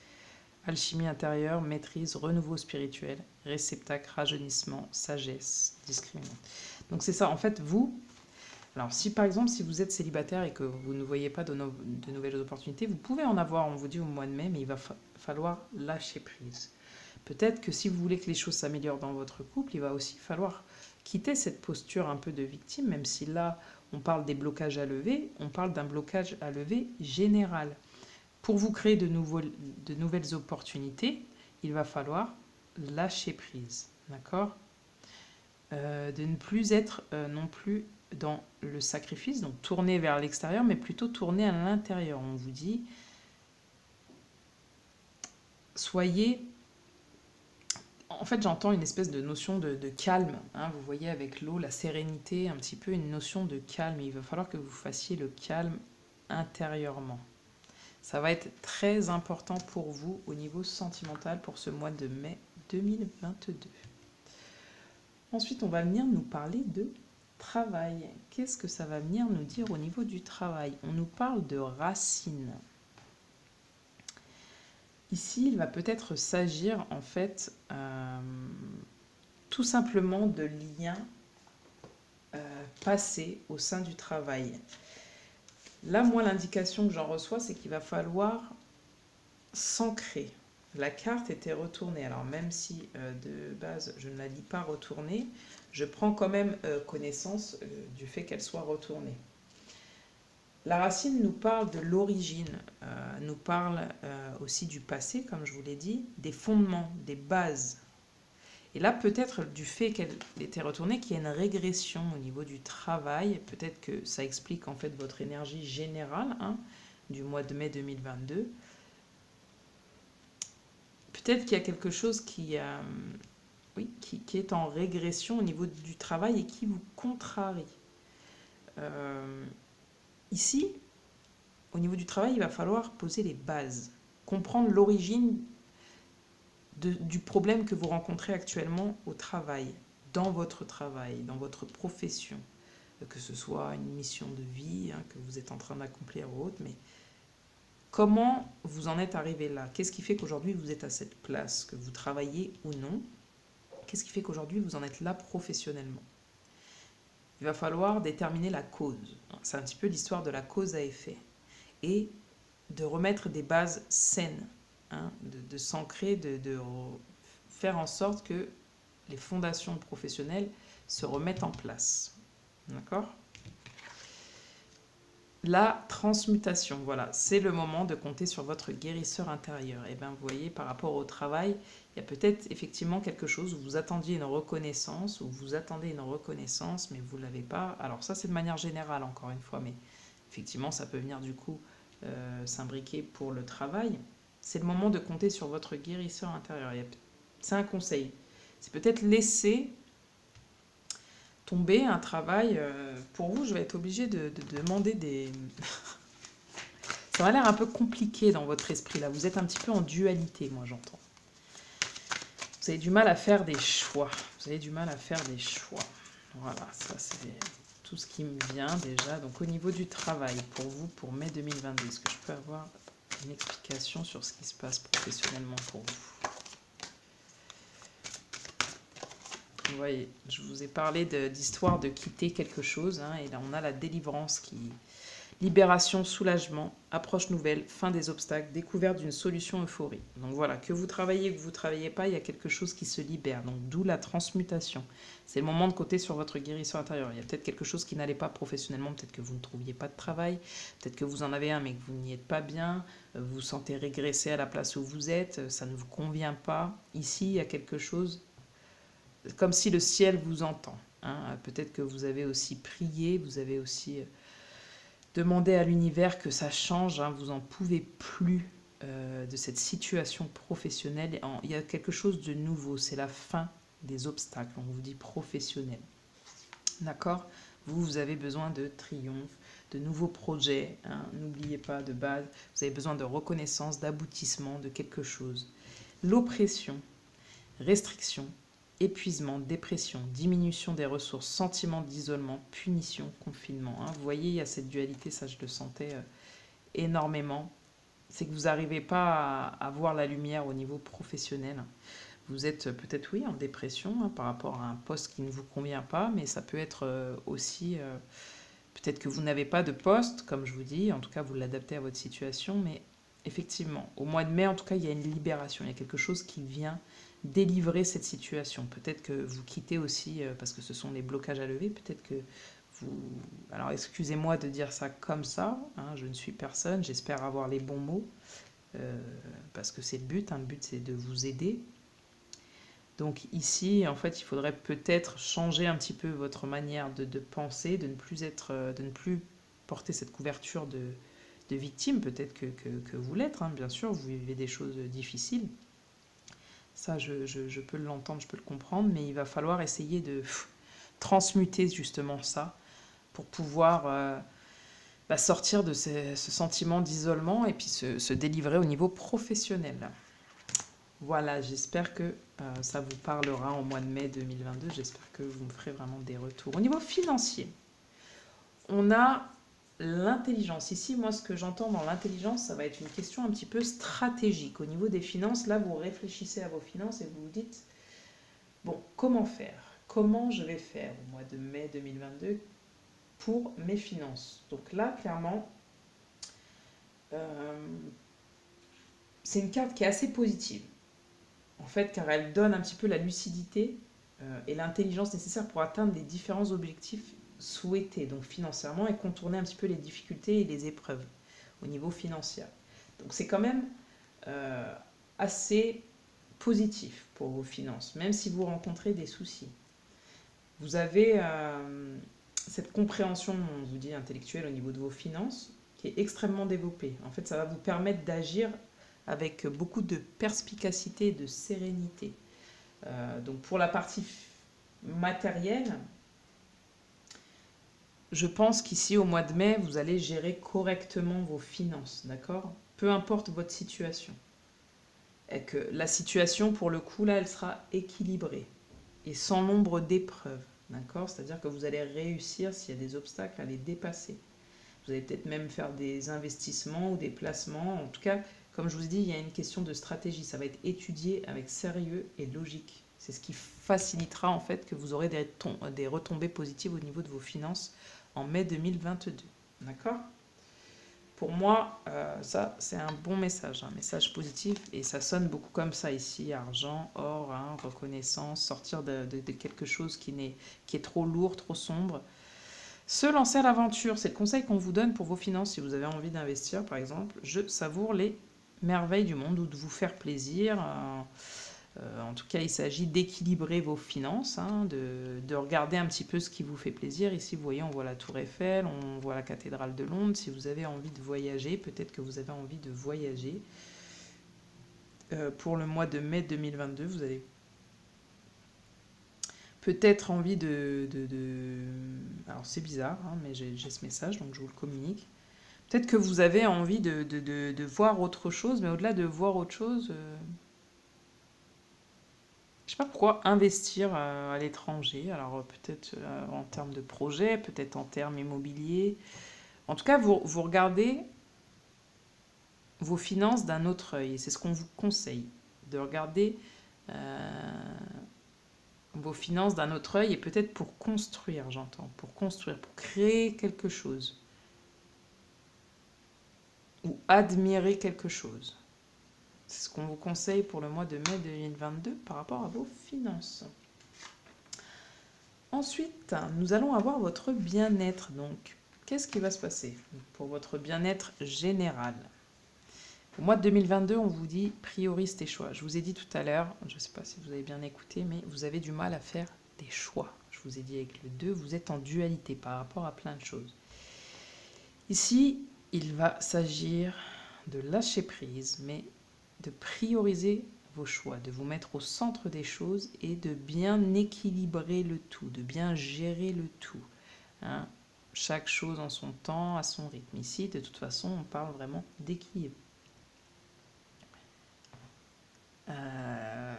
Alchimie intérieure, maîtrise, renouveau spirituel, réceptacle, rajeunissement, sagesse, discriminant. Donc, c'est ça. En fait, vous... Alors, si par exemple, si vous êtes célibataire et que vous ne voyez pas de nouvelles opportunités, vous pouvez en avoir, on vous dit, au mois de mai, mais il va falloir lâcher prise. Peut-être que si vous voulez que les choses s'améliorent dans votre couple, il va aussi falloir quitter cette posture un peu de victime, même si là, on parle des blocages à lever, on parle d'un blocage à lever général. Pour vous créer de nouvelles opportunités, il va falloir lâcher prise, d'accord? De ne plus être non plus dans le sacrifice, donc tourner vers l'extérieur, mais plutôt tourner à l'intérieur. On vous dit, soyez... En fait, j'entends une espèce de notion de calme. Hein, vous voyez avec l'eau, la sérénité, un petit peu une notion de calme. Il va falloir que vous fassiez le calme intérieurement. Ça va être très important pour vous au niveau sentimental pour ce mois de mai 2022. Ensuite, on va venir nous parler de travail. Qu'est-ce que ça va venir nous dire au niveau du travail? On nous parle de racines. Ici, il va peut-être s'agir en fait tout simplement de liens passés au sein du travail. Là, moi, l'indication que j'en reçois, c'est qu'il va falloir s'ancrer. La carte était retournée. Alors, même si de base, je ne la lis pas retournée, je prends quand même connaissance du fait qu'elle soit retournée. La racine nous parle de l'origine, nous parle aussi du passé, comme je vous l'ai dit, des fondements, des bases. Et là, peut-être du fait qu'elle était retournée, qu'il y a une régression au niveau du travail. Peut-être que ça explique en fait votre énergie générale hein, du mois de mai 2022. Peut-être qu'il y a quelque chose qui est en régression au niveau du travail et qui vous contrarie. Ici, au niveau du travail, il va falloir poser les bases, comprendre l'origine du problème que vous rencontrez actuellement au travail, dans votre profession, que ce soit une mission de vie hein, que vous êtes en train d'accomplir ou autre, mais comment vous en êtes arrivé là? Qu'est-ce qui fait qu'aujourd'hui vous êtes à cette place, que vous travaillez ou non? Qu'est-ce qui fait qu'aujourd'hui vous en êtes là professionnellement? Il va falloir déterminer la cause. C'est un petit peu l'histoire de la cause à effet. Et de remettre des bases saines, hein, de s'ancrer, de faire en sorte que les fondations professionnelles se remettent en place. D'accord? La transmutation, voilà, c'est le moment de compter sur votre guérisseur intérieur. Et bien, vous voyez, par rapport au travail, il y a peut-être effectivement quelque chose où vous attendiez une reconnaissance, où vous attendez une reconnaissance, mais vous ne l'avez pas. Alors ça, c'est de manière générale, encore une fois, mais effectivement, ça peut venir du coup s'imbriquer pour le travail. C'est le moment de compter sur votre guérisseur intérieur. C'est un conseil. C'est peut-être laisser tomber un travail. Pour vous, je vais être obligée de demander des... Ça m'a l'air un peu compliqué dans votre esprit là. Vous êtes un petit peu en dualité, moi j'entends. Vous avez du mal à faire des choix. Vous avez du mal à faire des choix. Voilà, ça c'est tout ce qui me vient déjà. Donc au niveau du travail, pour vous, pour mai 2022, est-ce que je peux avoir une explication sur ce qui se passe professionnellement pour vous? Vous voyez, je vous ai parlé d'histoire de quitter quelque chose, hein, et là on a la délivrance qui... Libération, soulagement, approche nouvelle, fin des obstacles, découverte d'une solution, euphorie. Donc voilà, que vous travaillez, que vous ne travaillez pas, il y a quelque chose qui se libère. Donc d'où la transmutation. C'est le moment de côté sur votre guérison intérieure. Il y a peut-être quelque chose qui n'allait pas professionnellement, peut-être que vous ne trouviez pas de travail, peut-être que vous en avez un mais que vous n'y êtes pas bien, vous vous sentez régresser à la place où vous êtes, ça ne vous convient pas. Ici, il y a quelque chose comme si le ciel vous entend. Hein. Peut-être que vous avez aussi prié, vous avez aussi demandé à l'univers que ça change, hein, vous n'en pouvez plus de cette situation professionnelle. Il y a quelque chose de nouveau, c'est la fin des obstacles, on vous dit professionnel. D'accord? Vous avez besoin de triomphe, de nouveaux projets, hein, n'oubliez pas de base, vous avez besoin de reconnaissance, d'aboutissement, de quelque chose. L'oppression, restriction, épuisement, dépression, diminution des ressources, sentiment d'isolement, punition, confinement. Hein. Vous voyez, il y a cette dualité, ça je le sentais énormément. C'est que vous n'arrivez pas à voir la lumière au niveau professionnel. Vous êtes peut-être, oui, en dépression hein, par rapport à un poste qui ne vous convient pas, mais ça peut être aussi, peut-être que vous n'avez pas de poste, comme je vous dis, en tout cas vous l'adaptez à votre situation, mais effectivement, au mois de mai, en tout cas, il y a une libération, il y a quelque chose qui vient délivrer cette situation. Peut-être que vous quittez aussi, parce que ce sont des blocages à lever, peut-être que vous... Alors excusez-moi de dire ça comme ça, hein, je ne suis personne, j'espère avoir les bons mots, parce que c'est le but, hein, le but c'est de vous aider. Donc ici, en fait, il faudrait peut-être changer un petit peu votre manière de penser, de ne plus porter cette couverture de victime, peut-être que vous l'êtes, hein, bien sûr, vous vivez des choses difficiles. Ça, je peux l'entendre, je peux le comprendre, mais il va falloir essayer de transmuter justement ça pour pouvoir sortir de ce sentiment d'isolement et puis se délivrer au niveau professionnel. Voilà, j'espère que ça vous parlera en mois de mai 2022. J'espère que vous me ferez vraiment des retours. Au niveau financier, on a l'intelligence. Ici, moi, ce que j'entends dans l'intelligence, ça va être une question un petit peu stratégique. Au niveau des finances, là, vous réfléchissez à vos finances et vous vous dites, bon, comment faire? Comment je vais faire au mois de mai 2022 pour mes finances? Donc là, clairement, c'est une carte qui est assez positive. En fait, car elle donne un petit peu la lucidité et l'intelligence nécessaire pour atteindre les différents objectifs souhaités, donc financièrement, et contourner un petit peu les difficultés et les épreuves au niveau financier. Donc c'est quand même assez positif pour vos finances, même si vous rencontrez des soucis. Vous avez cette compréhension, on vous dit, intellectuelle au niveau de vos finances, qui est extrêmement développée. En fait, ça va vous permettre d'agir avec beaucoup de perspicacité et de sérénité. Donc pour la partie matérielle, je pense qu'ici au mois de mai, vous allez gérer correctement vos finances, d'accord? Peu importe votre situation. Et que la situation, pour le coup, là, elle sera équilibrée et sans nombre d'épreuves, d'accord? C'est-à-dire que vous allez réussir, s'il y a des obstacles, à les dépasser. Vous allez peut-être même faire des investissements ou des placements. En tout cas, comme je vous dis, il y a une question de stratégie. Ça va être étudié avec sérieux et logique. C'est ce qui facilitera en fait que vous aurez des retombées positives au niveau de vos finances en mai 2022. D'accord? Pour moi, ça, c'est un bon message, un message positif. Et ça sonne beaucoup comme ça ici. Argent, or, hein, reconnaissance, sortir de quelque chose qui est trop lourd, trop sombre. Se lancer à l'aventure, c'est le conseil qu'on vous donne pour vos finances. Si vous avez envie d'investir, par exemple, je savoure les merveilles du monde ou de vous faire plaisir. En tout cas, il s'agit d'équilibrer vos finances, hein, de regarder un petit peu ce qui vous fait plaisir. Ici, vous voyez, on voit la Tour Eiffel, on voit la cathédrale de Londres. Si vous avez envie de voyager, peut-être que vous avez envie de voyager. Pour le mois de mai 2022, vous allez peut-être envie Alors c'est bizarre, hein, mais j'ai ce message, donc je vous le communique. Peut-être que vous avez envie de voir autre chose, mais au-delà de voir autre chose, je sais pas pourquoi investir à l'étranger. Alors peut-être en termes de projet, peut-être en termes immobiliers. En tout cas, vous regardez vos finances d'un autre œil. Et c'est ce qu'on vous conseille, de regarder vos finances d'un autre œil et peut-être pour construire, j'entends, pour construire, pour créer quelque chose. ou admirer quelque chose. C'est ce qu'on vous conseille pour le mois de mai 2022 par rapport à vos finances. Ensuite, nous allons avoir votre bien-être. Donc, qu'est-ce qui va se passer pour votre bien-être général? Au mois de 2022, on vous dit priorise tes choix. Je vous ai dit tout à l'heure, je ne sais pas si vous avez bien écouté, mais vous avez du mal à faire des choix. Je vous ai dit avec le 2, vous êtes en dualité par rapport à plein de choses. Ici, il va s'agir de lâcher prise, mais de prioriser vos choix, de vous mettre au centre des choses et de bien équilibrer le tout, de bien gérer le tout. Hein. Chaque chose en son temps, à son rythme. Ici, de toute façon, on parle vraiment d'équilibre.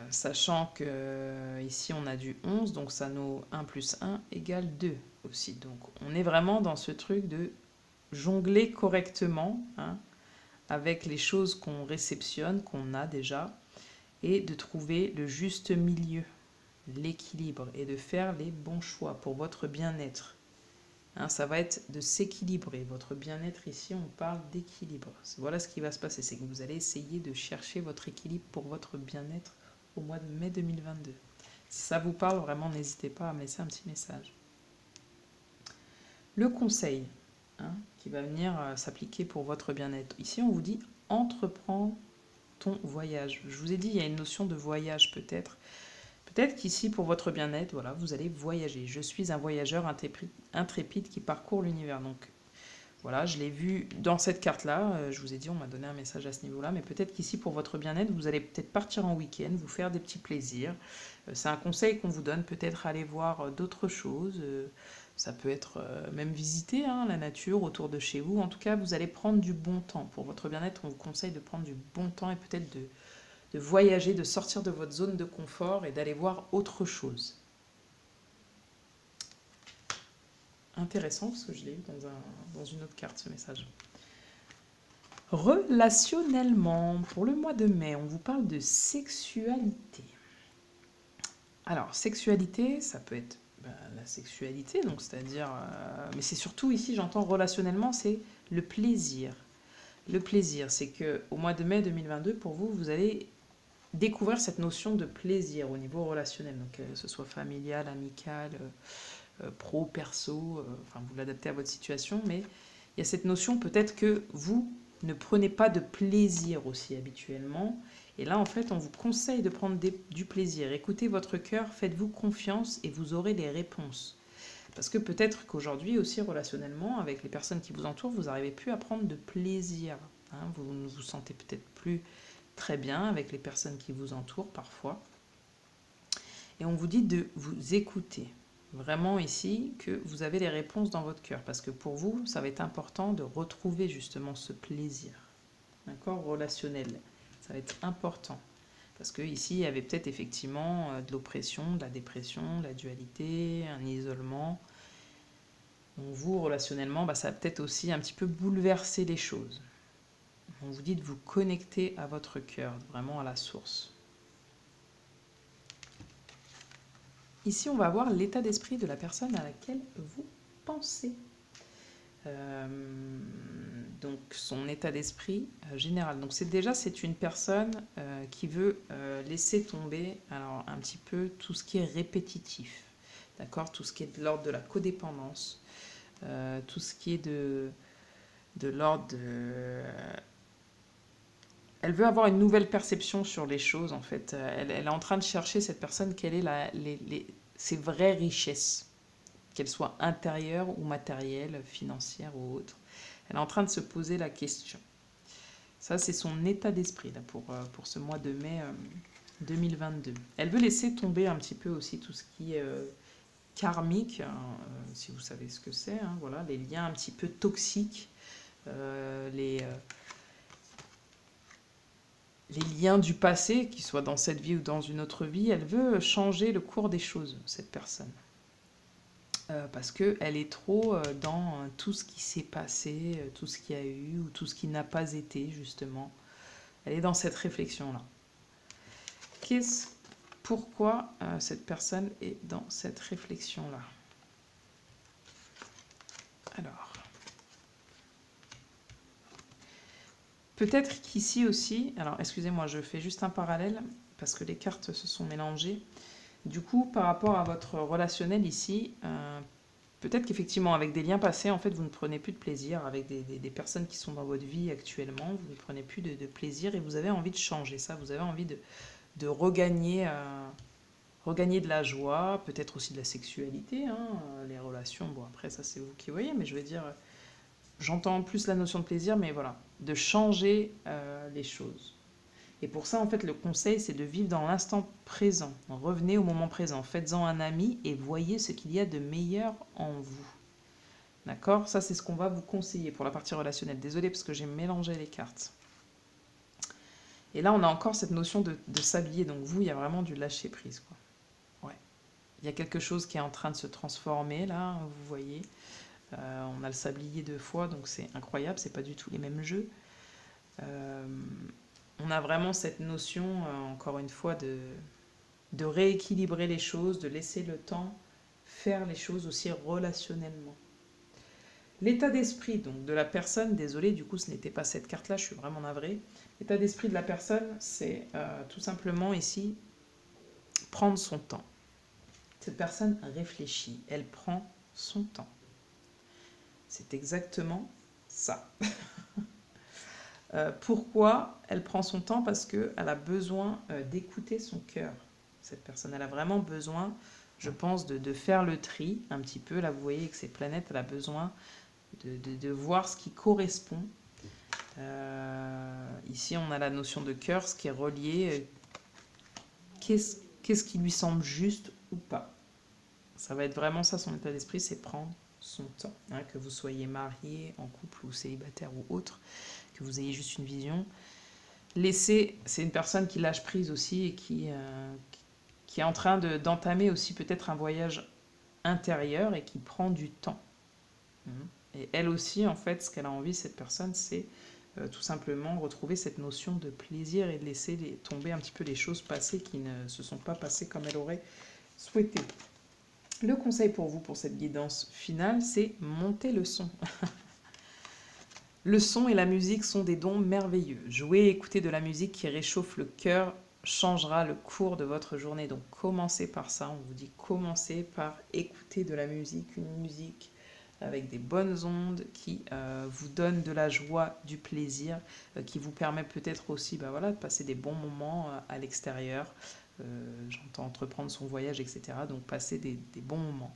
Sachant que ici on a du 11, donc ça nous 1 plus 1 égale 2 aussi. Donc on est vraiment dans ce truc de jongler correctement, hein, avec les choses qu'on réceptionne, qu'on a déjà, et de trouver le juste milieu, l'équilibre, et de faire les bons choix pour votre bien-être. Hein, ça va être de s'équilibrer. Votre bien-être ici, on parle d'équilibre. Voilà ce qui va se passer, c'est que vous allez essayer de chercher votre équilibre pour votre bien-être au mois de mai 2022. Si ça vous parle, vraiment, n'hésitez pas à me laisser un petit message. Le conseil, hein, qui va venir s'appliquer pour votre bien-être. Ici, on vous dit entreprends ton voyage. Je vous ai dit, il y a une notion de voyage peut-être. Peut-être qu'ici, pour votre bien-être, voilà, vous allez voyager. Je suis un voyageur intrépide qui parcourt l'univers. Donc, voilà, je l'ai vu dans cette carte-là. Je vous ai dit, on m'a donné un message à ce niveau-là. Mais peut-être qu'ici, pour votre bien-être, vous allez peut-être partir en week-end, vous faire des petits plaisirs. C'est un conseil qu'on vous donne. Peut-être aller voir d'autres choses. Ça peut être même visiter la nature autour de chez vous. En tout cas, vous allez prendre du bon temps. Pour votre bien-être, on vous conseille de prendre du bon temps et peut-être de voyager, de sortir de votre zone de confort et d'aller voir autre chose. Intéressant, parce que je l'ai eu dans une autre carte, ce message. Relationnellement, pour le mois de mai, on vous parle de sexualité. Alors, sexualité, ça peut être la sexualité, donc c'est-à-dire... mais c'est surtout ici, j'entends relationnellement, c'est le plaisir. Le plaisir, c'est qu'au mois de mai 2022, pour vous, vous allez découvrir cette notion de plaisir au niveau relationnel, donc que ce soit familial, amical, pro, perso, enfin vous l'adaptez à votre situation, mais il y a cette notion peut-être que vous ne prenez pas de plaisir aussi habituellement, et là en fait on vous conseille de prendre du plaisir. Écoutez votre cœur, faites-vous confiance et vous aurez les réponses. Parce que peut-être qu'aujourd'hui aussi relationnellement, avec les personnes qui vous entourent, vous n'arrivez plus à prendre de plaisir. Hein, vous ne vous sentez peut-être plus très bien avec les personnes qui vous entourent parfois. Et on vous dit de vous écouter. Vraiment ici que vous avez les réponses dans votre cœur. Parce que pour vous, ça va être important de retrouver justement ce plaisir. D'accord? Relationnel. Ça va être important. Parce que ici, il y avait peut-être effectivement de l'oppression, de la dépression, de la dualité, un isolement. Donc vous, relationnellement, ça va peut-être aussi un petit peu bouleverser les choses. On vous dit de vous connecter à votre cœur, vraiment à la source. Ici, on va voir l'état d'esprit de la personne à laquelle vous pensez. Donc, son état d'esprit général. Donc, c'est une personne qui veut laisser tomber alors, un petit peu tout ce qui est répétitif. D'accord? Tout ce qui est de l'ordre de la codépendance, tout ce qui est de l'ordre de... Elle veut avoir une nouvelle perception sur les choses, en fait. Elle est en train de chercher, cette personne, quelle est ses vraies richesses, qu'elles soient intérieures ou matérielles, financières ou autres. Elle est en train de se poser la question. Ça, c'est son état d'esprit là, pour ce mois de mai 2022. Elle veut laisser tomber un petit peu aussi tout ce qui est karmique, hein, si vous savez ce que c'est, hein, voilà, les liens un petit peu toxiques, les liens du passé, qu'ils soient dans cette vie ou dans une autre vie. Elle veut changer le cours des choses, cette personne. Parce qu'elle est trop dans tout ce qui s'est passé, tout ce qu'il y a eu, ou tout ce qui n'a pas été, justement. Elle est dans cette réflexion-là. Pourquoi cette personne est dans cette réflexion-là? Alors, Peut-être qu'ici aussi, alors excusez-moi, je fais juste un parallèle parce que les cartes se sont mélangées. Du coup, par rapport à votre relationnel ici, peut-être qu'effectivement, avec des liens passés, en fait, vous ne prenez plus de plaisir. Avec des personnes qui sont dans votre vie actuellement, vous ne prenez plus de plaisir et vous avez envie de changer ça. Vous avez envie de regagner, regagner de la joie, peut-être aussi de la sexualité. Hein, les relations, bon, après, ça, c'est vous qui voyez, mais je veux dire, j'entends plus la notion de plaisir, mais voilà, de changer les choses. Et pour ça, en fait, le conseil, c'est de vivre dans l'instant présent. Revenez au moment présent. Faites-en un ami et voyez ce qu'il y a de meilleur en vous. D'accord? Ça, c'est ce qu'on va vous conseiller pour la partie relationnelle. Désolée parce que j'ai mélangé les cartes. Et là, on a encore cette notion de s'habiller. Donc vous, il y a vraiment du lâcher-prise, quoi. Ouais. Il y a quelque chose qui est en train de se transformer, là, vous voyez. On a le sablier 2 fois, donc c'est incroyable. C'est pas du tout les mêmes jeux. On a vraiment cette notion, encore une fois, de rééquilibrer les choses, de laisser le temps faire les choses aussi relationnellement. L'état d'esprit donc de la personne, désolé, du coup ce n'était pas cette carte-là, je suis vraiment navrée. L'état d'esprit de la personne, c'est tout simplement ici prendre son temps. Cette personne réfléchit, elle prend son temps. C'est exactement ça. Pourquoi elle prend son temps? Parce qu'elle a besoin d'écouter son cœur. Cette personne, elle a vraiment besoin, je pense, de faire le tri un petit peu. Là, vous voyez, avec ces planètes, elle a besoin de voir ce qui correspond. Ici, on a la notion de cœur, ce qui est relié. Qu'est-ce qui lui semble juste ou pas? Ça va être vraiment ça, son état d'esprit, c'est prendre son temps. Hein, que vous soyez marié, en couple ou célibataire ou autre, que vous ayez juste une vision. Laisser, c'est une personne qui lâche prise aussi et qui est en train d'entamer aussi peut-être un voyage intérieur et qui prend du temps. Et elle aussi, en fait, ce qu'elle a envie, cette personne, c'est tout simplement retrouver cette notion de plaisir et de laisser tomber un petit peu les choses passées qui ne se sont pas passées comme elle aurait souhaité. Le conseil pour vous, pour cette guidance finale, c'est monter le son. Le son et la musique sont des dons merveilleux. Jouer et écouter de la musique qui réchauffe le cœur changera le cours de votre journée. Donc commencez par ça, on vous dit commencez par écouter de la musique, une musique avec des bonnes ondes qui vous donne de la joie, du plaisir, qui vous permet peut-être aussi voilà, de passer des bons moments à l'extérieur. J'entends entreprendre son voyage, etc. Donc passer des bons moments.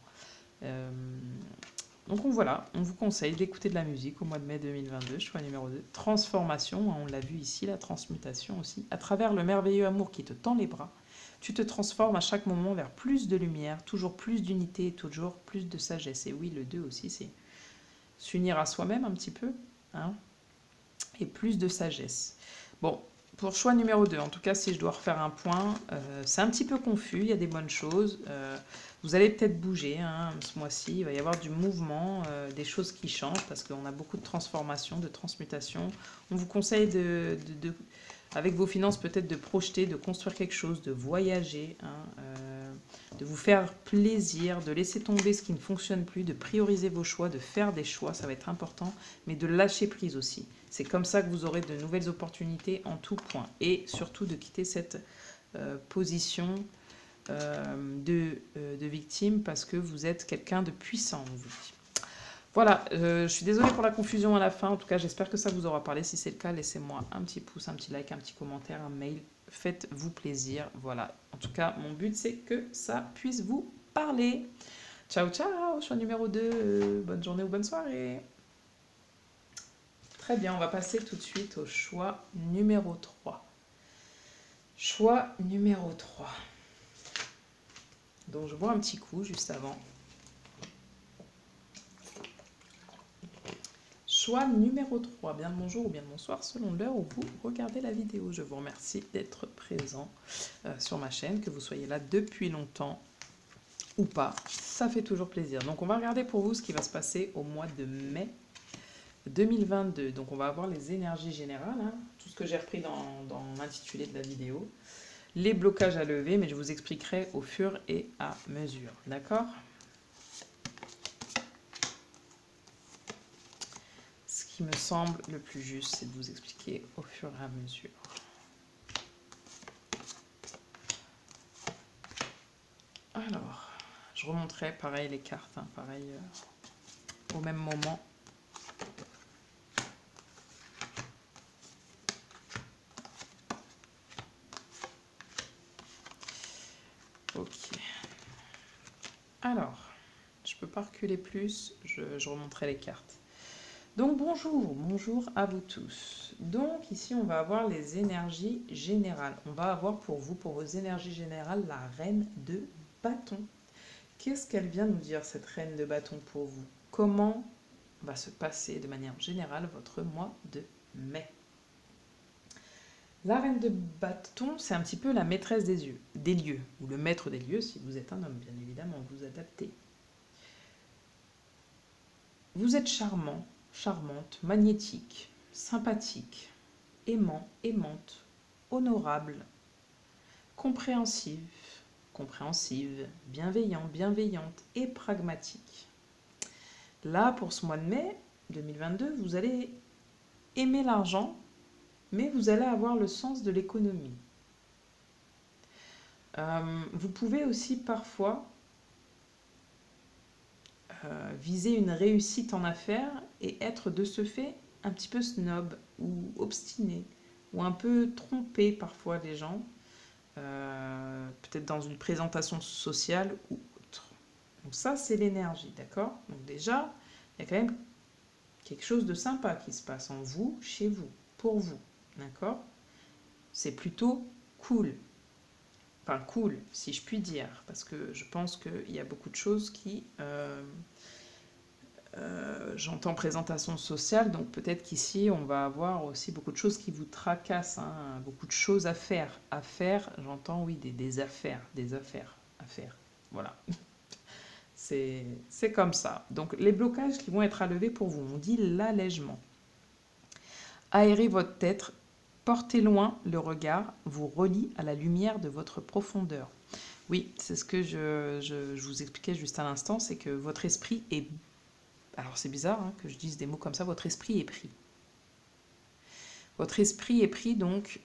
Donc voilà, on vous conseille d'écouter de la musique au mois de mai 2022, choix numéro 2. Transformation, on l'a vu ici, la transmutation aussi. À travers le merveilleux amour qui te tend les bras, tu te transformes à chaque moment vers plus de lumière, toujours plus d'unité et toujours plus de sagesse. Et oui, le 2 aussi, c'est s'unir à soi-même un petit peu, hein, et plus de sagesse. Bon, pour choix numéro 2, en tout cas, si je dois refaire un point, c'est un petit peu confus, il y a des bonnes choses. Vous allez peut-être bouger ce mois-ci, il va y avoir du mouvement, des choses qui changent parce qu'on a beaucoup de transformations, de transmutations. On vous conseille avec vos finances peut-être de projeter, de construire quelque chose, de voyager, de vous faire plaisir, de laisser tomber ce qui ne fonctionne plus, de prioriser vos choix, de faire des choix, ça va être important, mais de lâcher prise aussi. C'est comme ça que vous aurez de nouvelles opportunités en tout point. Et surtout de quitter cette position de victime parce que vous êtes quelqu'un de puissant, on vous dit. Voilà, je suis désolée pour la confusion à la fin. En tout cas, j'espère que ça vous aura parlé. Si c'est le cas, laissez-moi un petit pouce, un petit like, un petit commentaire, un mail. Faites-vous plaisir. Voilà. En tout cas, mon but, c'est que ça puisse vous parler. Ciao, ciao. Choix numéro 2. Bonne journée ou bonne soirée. Très bien, on va passer tout de suite au choix numéro 3. Choix numéro 3. Donc, je bois un petit coup juste avant. Choix numéro 3, bien le bonjour ou bien le bonsoir selon l'heure où vous regardez la vidéo. Je vous remercie d'être présent sur ma chaîne, que vous soyez là depuis longtemps ou pas. Ça fait toujours plaisir. Donc on va regarder pour vous ce qui va se passer au mois de mai 2022. Donc on va avoir les énergies générales, tout ce que j'ai repris dans l'intitulé de la vidéo. Les blocages à lever, mais je vous expliquerai au fur et à mesure. D'accord ? qui me semble le plus juste, c'est de vous expliquer au fur et à mesure. Alors, je remonterai pareil les cartes, hein, pareil au même moment. Ok. Alors, je peux pas reculer plus, je remonterai les cartes. Donc bonjour à vous tous. Donc ici on va avoir les énergies générales. On va avoir pour vous, pour vos énergies générales, la reine de bâton. Qu'est-ce qu'elle vient nous dire, cette reine de bâton, pour vous? Comment va se passer de manière générale votre mois de mai? La reine de bâton, c'est un petit peu la maîtresse des lieux, ou le maître des lieux si vous êtes un homme, bien évidemment, vous adaptez. Vous êtes charmant, charmante, magnétique, sympathique, aimant, aimante, honorable, compréhensif, compréhensive, bienveillant, bienveillante et pragmatique. Là, pour ce mois de mai 2022, vous allez aimer l'argent, mais vous allez avoir le sens de l'économie. Vous pouvez aussi parfois viser une réussite en affaires et être de ce fait un petit peu snob ou obstiné ou un peu trompé parfois les gens, peut-être dans une présentation sociale ou autre. Donc ça, c'est l'énergie, d'accord? Donc déjà, il y a quand même quelque chose de sympa qui se passe en vous, chez vous, pour vous, d'accord? C'est plutôt cool. Enfin, cool, si je puis dire, parce que je pense qu'il y a beaucoup de choses qui... j'entends présentation sociale, donc peut-être qu'ici, on va avoir aussi beaucoup de choses qui vous tracassent, hein, beaucoup de choses à faire. À faire, j'entends, oui, des affaires, à faire. Voilà. C'est comme ça. Donc, les blocages qui vont être à lever pour vous, on dit l'allègement. Aérez votre tête, portez loin le regard, vous relie à la lumière de votre profondeur. Oui, c'est ce que je vous expliquais juste à l'instant, c'est que votre esprit est... Alors c'est bizarre hein, que je dise des mots comme ça, votre esprit est pris. Votre esprit est pris, donc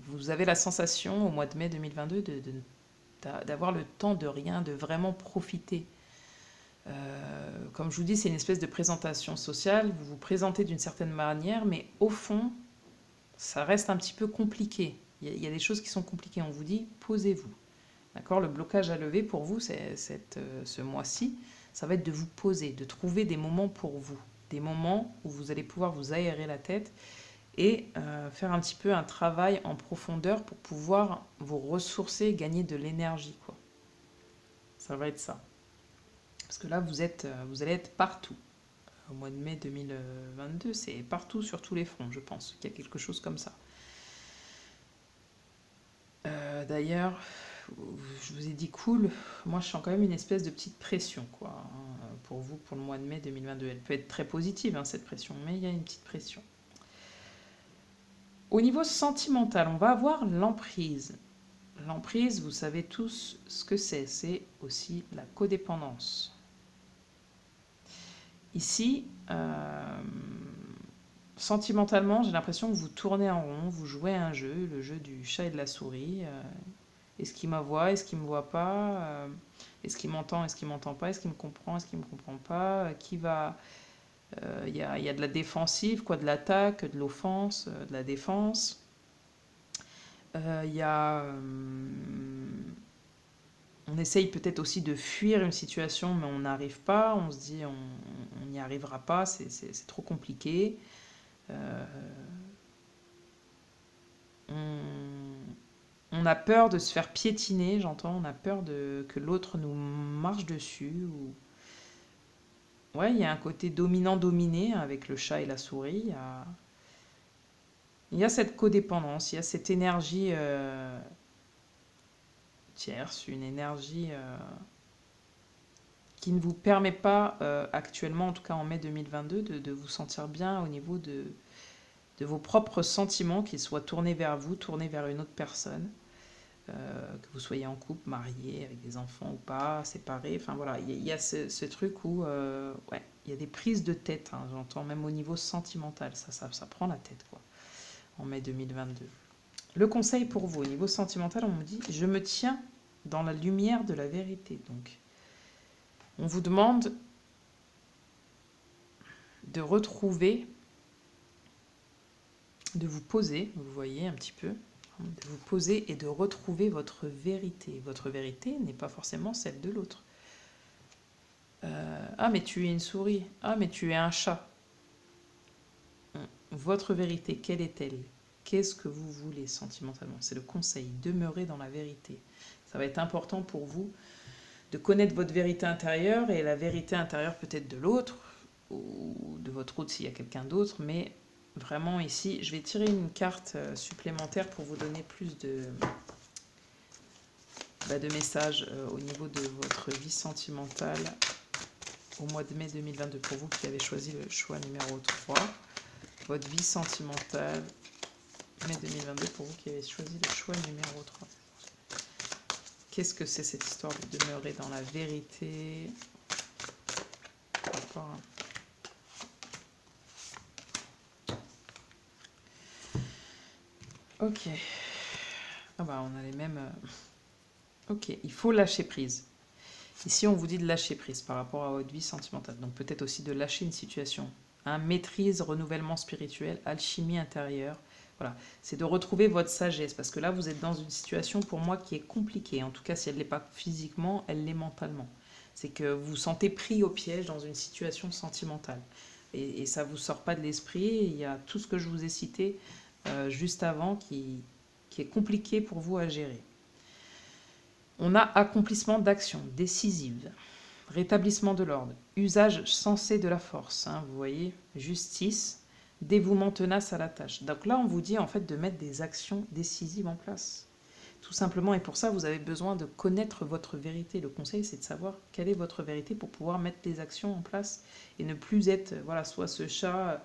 vous avez la sensation au mois de mai 2022 d'avoir le temps de rien, de vraiment profiter. Comme je vous dis, c'est une espèce de présentation sociale, vous vous présentez d'une certaine manière, mais au fond, ça reste un petit peu compliqué. Il y a des choses qui sont compliquées, on vous dit, posez-vous. D'accord? Le blocage à lever pour vous, ce mois-ci, ça va être de vous poser, de trouver des moments pour vous. Des moments où vous allez pouvoir vous aérer la tête et faire un petit peu un travail en profondeur pour pouvoir vous ressourcer et gagner de l'énergie, quoi. Ça va être ça. Parce que là, vous allez être partout. Au mois de mai 2022, c'est partout sur tous les fronts, je pense qu'il y a quelque chose comme ça. D'ailleurs, je vous ai dit cool, moi je sens quand même une espèce de petite pression, quoi, hein, pour vous, pour le mois de mai 2022. Elle peut être très positive, hein, cette pression, mais il y a une petite pression. Au niveau sentimental, on va avoir l'emprise. L'emprise, vous savez tous ce que c'est aussi la codépendance. Ici, sentimentalement, j'ai l'impression que vous tournez en rond, vous jouez à un jeu, le jeu du chat et de la souris. Est-ce qu'il me voit, est-ce qu'il me voit pas, est-ce qu'il m'entend, est-ce qu'il m'entend pas, est-ce qu'il me comprend, est-ce qu'il me comprend pas, qui va... Il y a de la défensive, quoi, de l'attaque, de l'offense, de la défense. Il y a... on essaye peut-être aussi de fuir une situation, mais on n'arrive pas. On se dit, on n'y arrivera pas, c'est trop compliqué. On a peur de se faire piétiner, j'entends. On a peur que l'autre nous marche dessus. Ouais, il y a un côté dominant-dominé avec le chat et la souris. Il y a cette codépendance, il y a cette énergie tierce, une énergie qui ne vous permet pas actuellement, en tout cas en mai 2022, de vous sentir bien au niveau de vos propres sentiments, qu'ils soient tournés vers vous, tournés vers une autre personne, que vous soyez en couple, marié, avec des enfants ou pas, séparé. Enfin voilà, il y a ce truc où ouais, il y a des prises de tête, hein, j'entends même au niveau sentimental, ça prend la tête, quoi, en mai 2022. Le conseil pour vous, au niveau sentimental, on me dit, je me tiens dans la lumière de la vérité. Donc, on vous demande de retrouver, de vous poser, vous voyez un petit peu, de vous poser et de retrouver votre vérité. Votre vérité n'est pas forcément celle de l'autre. Ah, mais tu es une souris. Ah, mais tu es un chat. Votre vérité, quelle est-elle? Qu'est-ce que vous voulez sentimentalement? C'est le conseil, demeurez dans la vérité. Ça va être important pour vous de connaître votre vérité intérieure et la vérité intérieure peut-être de l'autre ou de votre autre s'il y a quelqu'un d'autre, mais vraiment ici, je vais tirer une carte supplémentaire pour vous donner plus de messages au niveau de votre vie sentimentale au mois de mai 2022 pour vous qui avez choisi le choix numéro 3. Votre vie sentimentale, mai 2022 pour vous qui avez choisi le choix numéro 3. Qu'est-ce que c'est cette histoire de demeurer dans la vérité par rapport à... Ok. Ah bah on a les mêmes... Ok, il faut lâcher prise. Ici on vous dit de lâcher prise par rapport à votre vie sentimentale. Donc peut-être aussi de lâcher une situation. Hein, maîtrise, renouvellement spirituel, alchimie intérieure. Voilà, c'est de retrouver votre sagesse. Parce que là vous êtes dans une situation pour moi qui est compliquée. En tout cas si elle ne l'est pas physiquement, elle l'est mentalement. C'est que vous vous sentez pris au piège dans une situation sentimentale. Et ça ne vous sort pas de l'esprit. Il y a tout ce que je vous ai cité juste avant qui est compliqué pour vous à gérer. On a accomplissement d'actions décisives, rétablissement de l'ordre, usage sensé de la force, hein, vous voyez, justice, dévouement tenace à la tâche. Donc là, on vous dit en fait de mettre des actions décisives en place. Tout simplement, et pour ça, vous avez besoin de connaître votre vérité. Le conseil, c'est de savoir quelle est votre vérité pour pouvoir mettre les actions en place et ne plus être, voilà, soit ce chat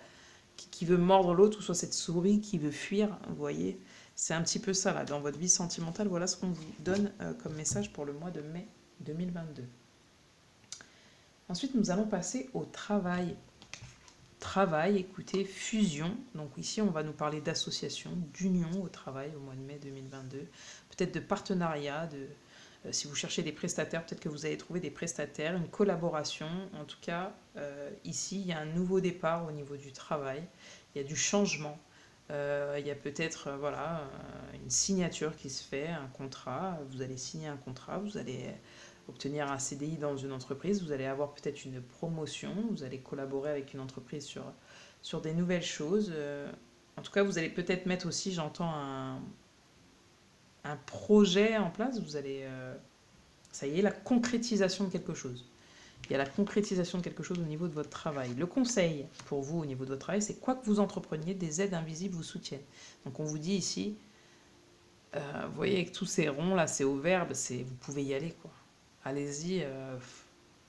qui veut mordre l'autre, ou soit cette souris qui veut fuir, vous voyez. C'est un petit peu ça, là, dans votre vie sentimentale, voilà ce qu'on vous donne comme message pour le mois de mai 2022. Ensuite, nous allons passer au travail. Travail, écoutez, fusion. Donc ici, on va nous parler d'association, d'union au travail au mois de mai 2022. Peut-être de partenariat, si vous cherchez des prestataires, peut-être que vous allez trouver des prestataires, une collaboration. En tout cas, ici, il y a un nouveau départ au niveau du travail. Il y a du changement. Il y a peut-être voilà, une signature qui se fait, un contrat. Vous allez signer un contrat, vous allez obtenir un CDI dans une entreprise, vous allez avoir peut-être une promotion, vous allez collaborer avec une entreprise sur des nouvelles choses. En tout cas, vous allez peut-être mettre aussi, j'entends, un projet en place. Vous allez, ça y est, la concrétisation de quelque chose. Il y a la concrétisation de quelque chose au niveau de votre travail. Le conseil pour vous au niveau de votre travail, c'est quoi que vous entrepreniez, des aides invisibles vous soutiennent. Donc on vous dit ici, vous voyez avec tous ces ronds là, c'est au verbe, vous pouvez y aller quoi. Allez-y,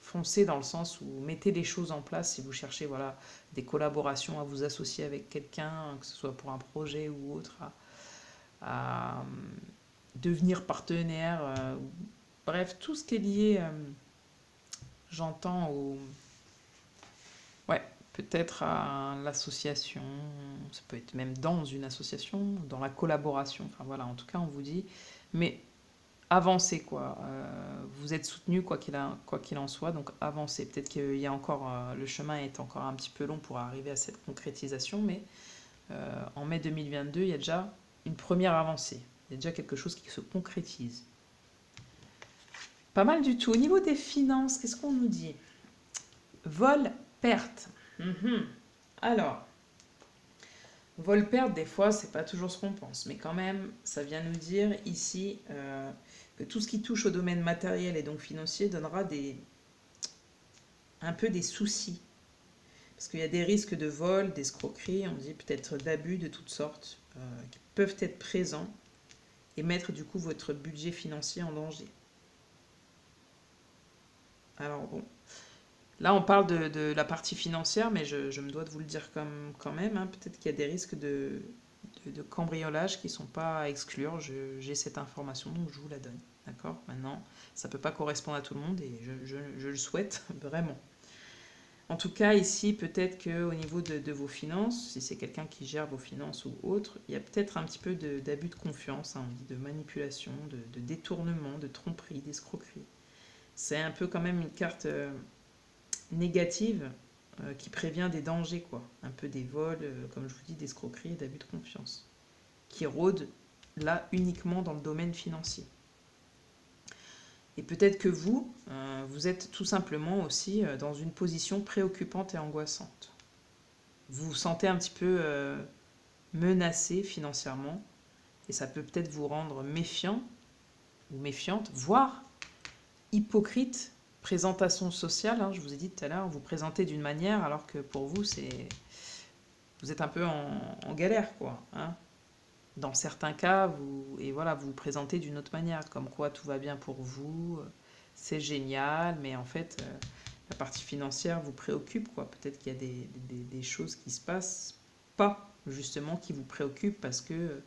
foncez dans le sens où mettez les choses en place si vous cherchez voilà, des collaborations à vous associer avec quelqu'un, que ce soit pour un projet ou autre, à devenir partenaire, bref, tout ce qui est lié... j'entends au... Ouais, peut-être à l'association, ça peut être même dans une association, dans la collaboration, enfin voilà, en tout cas on vous dit, mais avancez quoi, vous êtes soutenu quoi qu'il en soit, donc avancez, peut-être qu'il y a encore, le chemin est encore un petit peu long pour arriver à cette concrétisation, mais en mai 2022, il y a déjà une première avancée, il y a déjà quelque chose qui se concrétise. Pas mal du tout. Au niveau des finances, qu'est-ce qu'on nous dit? Vol, perte. Alors, vol, perte, des fois, c'est pas toujours ce qu'on pense. Mais quand même, ça vient nous dire ici que tout ce qui touche au domaine matériel et donc financier donnera un peu des soucis. Parce qu'il y a des risques de vol, d'escroquerie, on dit peut-être d'abus de toutes sortes, qui peuvent être présents et mettre du coup votre budget financier en danger. Alors bon, là on parle de la partie financière, mais je me dois de vous le dire quand même, hein, peut-être qu'il y a des risques de cambriolage qui ne sont pas à exclure, j'ai cette information, donc je vous la donne. D'accord? Maintenant, ça ne peut pas correspondre à tout le monde et je le souhaite vraiment. En tout cas, ici, peut-être qu'au niveau de vos finances, si c'est quelqu'un qui gère vos finances ou autre, il y a peut-être un petit peu d'abus de confiance, hein, on dit de manipulation, de détournement, de tromperie, d'escroquerie. C'est un peu quand même une carte négative qui prévient des dangers, quoi. Un peu des vols, comme je vous dis, d'escroquerie et d'abus de confiance, qui rôdent là uniquement dans le domaine financier. Et peut-être que vous, vous êtes tout simplement aussi dans une position préoccupante et angoissante. Vous vous sentez un petit peu menacé financièrement et ça peut peut-être vous rendre méfiant ou méfiante, voire hypocrite. Présentation sociale, hein, je vous ai dit tout à l'heure, vous présentez d'une manière alors que pour vous, vous êtes un peu en galère, quoi. Hein. Dans certains cas, vous vous présentez d'une autre manière, comme quoi tout va bien pour vous, c'est génial, mais en fait, la partie financière vous préoccupe, quoi. Peut-être qu'il y a des choses qui se passent pas, justement, qui vous préoccupent parce que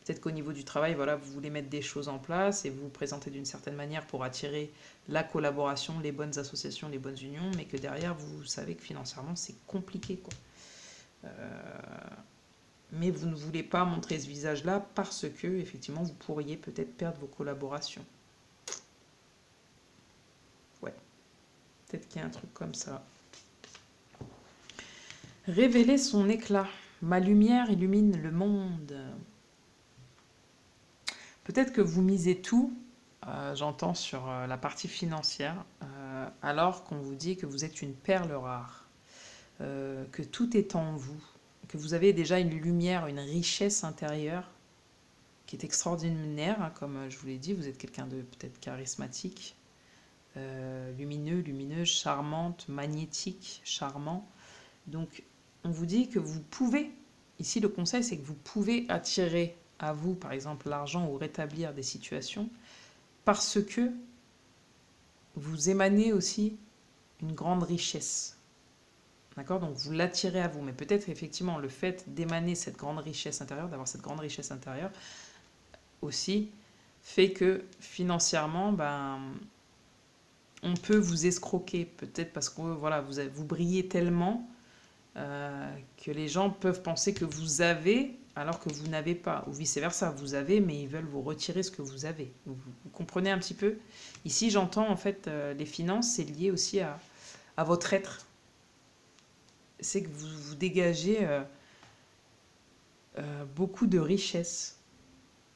peut-être qu'au niveau du travail, voilà, vous voulez mettre des choses en place et vous vous présentez d'une certaine manière pour attirer la collaboration, les bonnes associations, les bonnes unions, mais que derrière, vous savez que financièrement, c'est compliqué, quoi. Mais vous ne voulez pas montrer ce visage-là parce que, effectivement, vous pourriez peut-être perdre vos collaborations. Ouais, peut-être qu'il y a un truc comme ça. Révéler son éclat. Ma lumière illumine le monde. Peut-être que vous misez tout, j'entends, sur la partie financière, alors qu'on vous dit que vous êtes une perle rare, que tout est en vous, que vous avez déjà une lumière, une richesse intérieure qui est extraordinaire, hein, comme je vous l'ai dit, vous êtes quelqu'un de peut-être charismatique, lumineux, lumineuse, charmante, magnétique, charmant. Donc on vous dit que vous pouvez, ici le conseil c'est que vous pouvez attirer à vous par exemple l'argent ou rétablir des situations parce que vous émanez aussi une grande richesse. D'accord? Donc vous l'attirez à vous, mais peut-être effectivement le fait d'émaner cette grande richesse intérieure, d'avoir cette grande richesse intérieure aussi, fait que financièrement, on peut vous escroquer, peut-être parce que voilà, vous brillez tellement que les gens peuvent penser que vous avez alors que vous n'avez pas, ou vice-versa, vous avez mais ils veulent vous retirer ce que vous avez. Vous comprenez un petit peu? Ici j'entends en fait les finances, c'est lié aussi à votre être. C'est que vous dégagez beaucoup de richesse.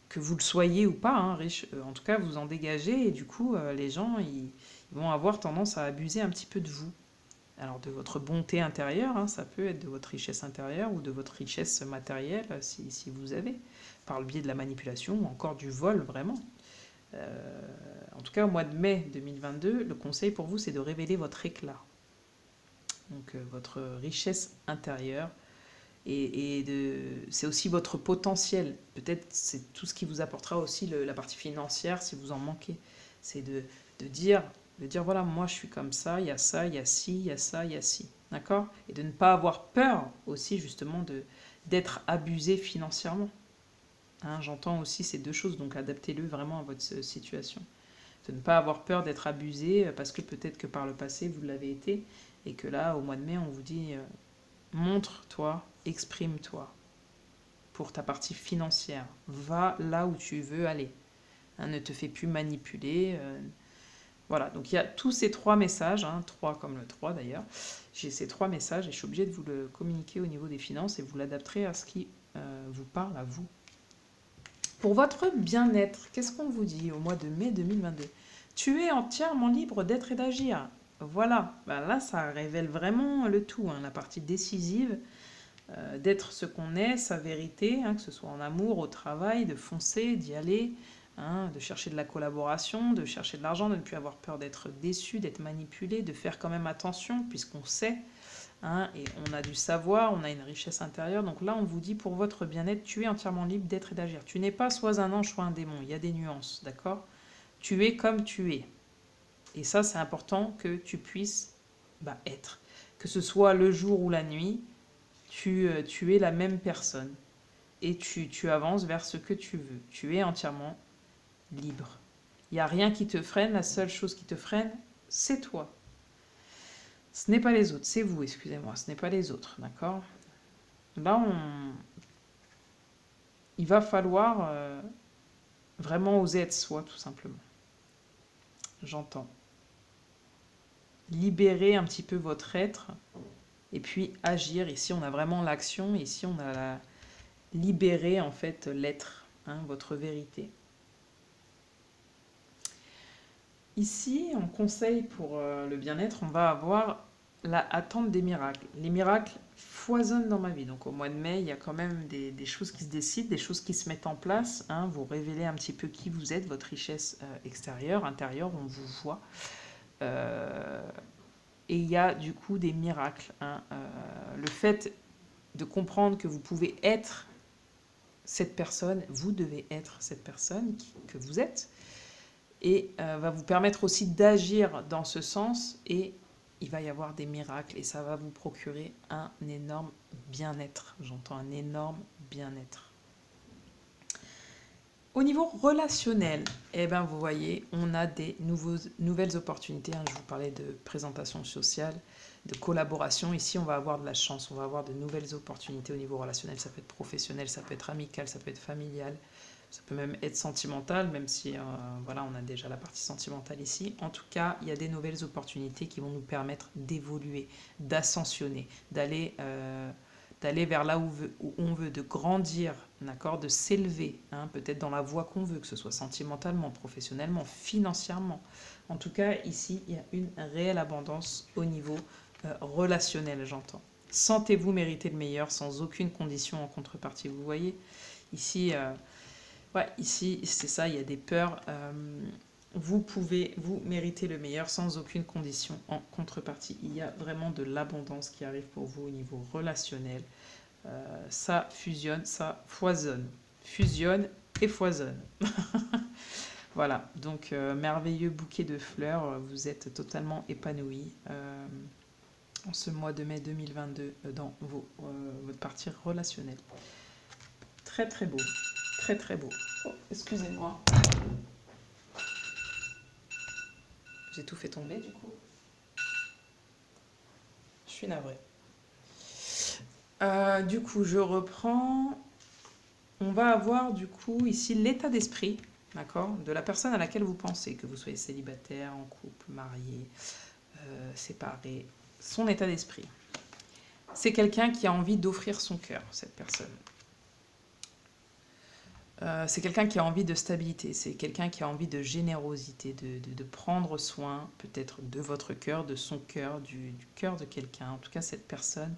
Que vous le soyez ou pas, hein, riche, en tout cas vous en dégagez et du coup les gens ils vont avoir tendance à abuser un petit peu de vous. Alors de votre bonté intérieure, hein, ça peut être de votre richesse intérieure ou de votre richesse matérielle si vous avez, par le biais de la manipulation ou encore du vol vraiment. En tout cas au mois de mai 2022, le conseil pour vous c'est de révéler votre éclat. Donc votre richesse intérieure, c'est aussi votre potentiel. Peut-être c'est tout ce qui vous apportera aussi la partie financière si vous en manquez. C'est de dire voilà, moi je suis comme ça, il y a ça, il y a ci, il y a ça, il y a ci. D'accord? Et de ne pas avoir peur aussi justement d'être abusé financièrement. Hein, j'entends aussi ces deux choses, donc adaptez-le vraiment à votre situation. De ne pas avoir peur d'être abusé parce que peut-être que par le passé vous l'avez été et que là au mois de mai on vous dit montre-toi, exprime-toi pour ta partie financière. Va là où tu veux aller. Hein, ne te fais plus manipuler. Voilà, donc il y a tous ces trois messages, hein, 3 comme le 3 d'ailleurs. J'ai ces trois messages et je suis obligée de vous le communiquer au niveau des finances et vous l'adapterez à ce qui vous parle à vous. Pour votre bien-être, qu'est-ce qu'on vous dit au mois de mai 2022? Tu es entièrement libre d'être et d'agir. Voilà, là ça révèle vraiment le tout, hein, la partie décisive. D'être ce qu'on est, sa vérité, hein, que ce soit en amour, au travail, de foncer, d'y aller, hein, de chercher de la collaboration, de chercher de l'argent, de ne plus avoir peur d'être déçu, d'être manipulé, de faire quand même attention puisqu'on sait, hein, et on a du savoir, on a une richesse intérieure. Donc là, on vous dit pour votre bien-être, tu es entièrement libre d'être et d'agir. Tu n'es pas soit un ange, soit un démon. Il y a des nuances, d'accord? Tu es comme tu es. Et ça, c'est important que tu puisses être. Que ce soit le jour ou la nuit, tu es la même personne et tu avances vers ce que tu veux. Tu es entièrement libre. Il n'y a rien qui te freine, la seule chose qui te freine, c'est toi. Ce n'est pas les autres, c'est vous, excusez-moi, ce n'est pas les autres, d'accord? Là, il va falloir vraiment oser être soi, tout simplement. J'entends. Libérer un petit peu votre être et puis agir. Ici, on a vraiment l'action. Ici, on a libérer, en fait, l'être, hein, votre vérité. Ici, en conseil pour le bien-être, on va avoir la attente des miracles. Les miracles foisonnent dans ma vie. Donc au mois de mai, il y a quand même des choses qui se décident, des choses qui se mettent en place. Hein. Vous révélez un petit peu qui vous êtes, votre richesse extérieure, intérieure, on vous voit. Et il y a du coup des miracles. Hein. Le fait de comprendre que vous pouvez être cette personne, vous devez être cette personne que vous êtes, et va vous permettre aussi d'agir dans ce sens, et il va y avoir des miracles et ça va vous procurer un énorme bien-être. J'entends un énorme bien-être. Au niveau relationnel, eh ben vous voyez, on a des nouvelles opportunités. Hein. Je vous parlais de présentation sociale, de collaboration. Ici, on va avoir de la chance, on va avoir de nouvelles opportunités au niveau relationnel. Ça peut être professionnel, ça peut être amical, ça peut être familial. Ça peut même être sentimental, même si voilà, on a déjà la partie sentimentale ici. En tout cas, il y a des nouvelles opportunités qui vont nous permettre d'évoluer, d'ascensionner, d'aller vers là où on veut, de grandir, d'accord, de s'élever, hein, peut-être dans la voie qu'on veut, que ce soit sentimentalement, professionnellement, financièrement. En tout cas, ici, il y a une réelle abondance au niveau relationnel, j'entends. Sentez-vous mériter le meilleur sans aucune condition en contrepartie. Vous voyez, ici... ouais, ici, c'est ça, il y a des peurs. Vous pouvez, vous méritez le meilleur sans aucune condition en contrepartie. Il y a vraiment de l'abondance qui arrive pour vous au niveau relationnel. Ça fusionne, ça foisonne. Fusionne et foisonne. Voilà, donc merveilleux bouquet de fleurs. Vous êtes totalement épanoui en ce mois de mai 2022 dans votre partie relationnelle. Très très beau. Très très beau. Oh, excusez-moi. J'ai tout fait tomber du coup. Je suis navrée. Du coup, je reprends. On va avoir du coup ici l'état d'esprit, d'accord, de la personne à laquelle vous pensez, que vous soyez célibataire, en couple, marié, séparé. Son état d'esprit. C'est quelqu'un qui a envie d'offrir son cœur, cette personne. C'est quelqu'un qui a envie de stabilité, c'est quelqu'un qui a envie de générosité, de prendre soin peut-être de votre cœur, de son cœur, du cœur de quelqu'un. En tout cas, cette personne,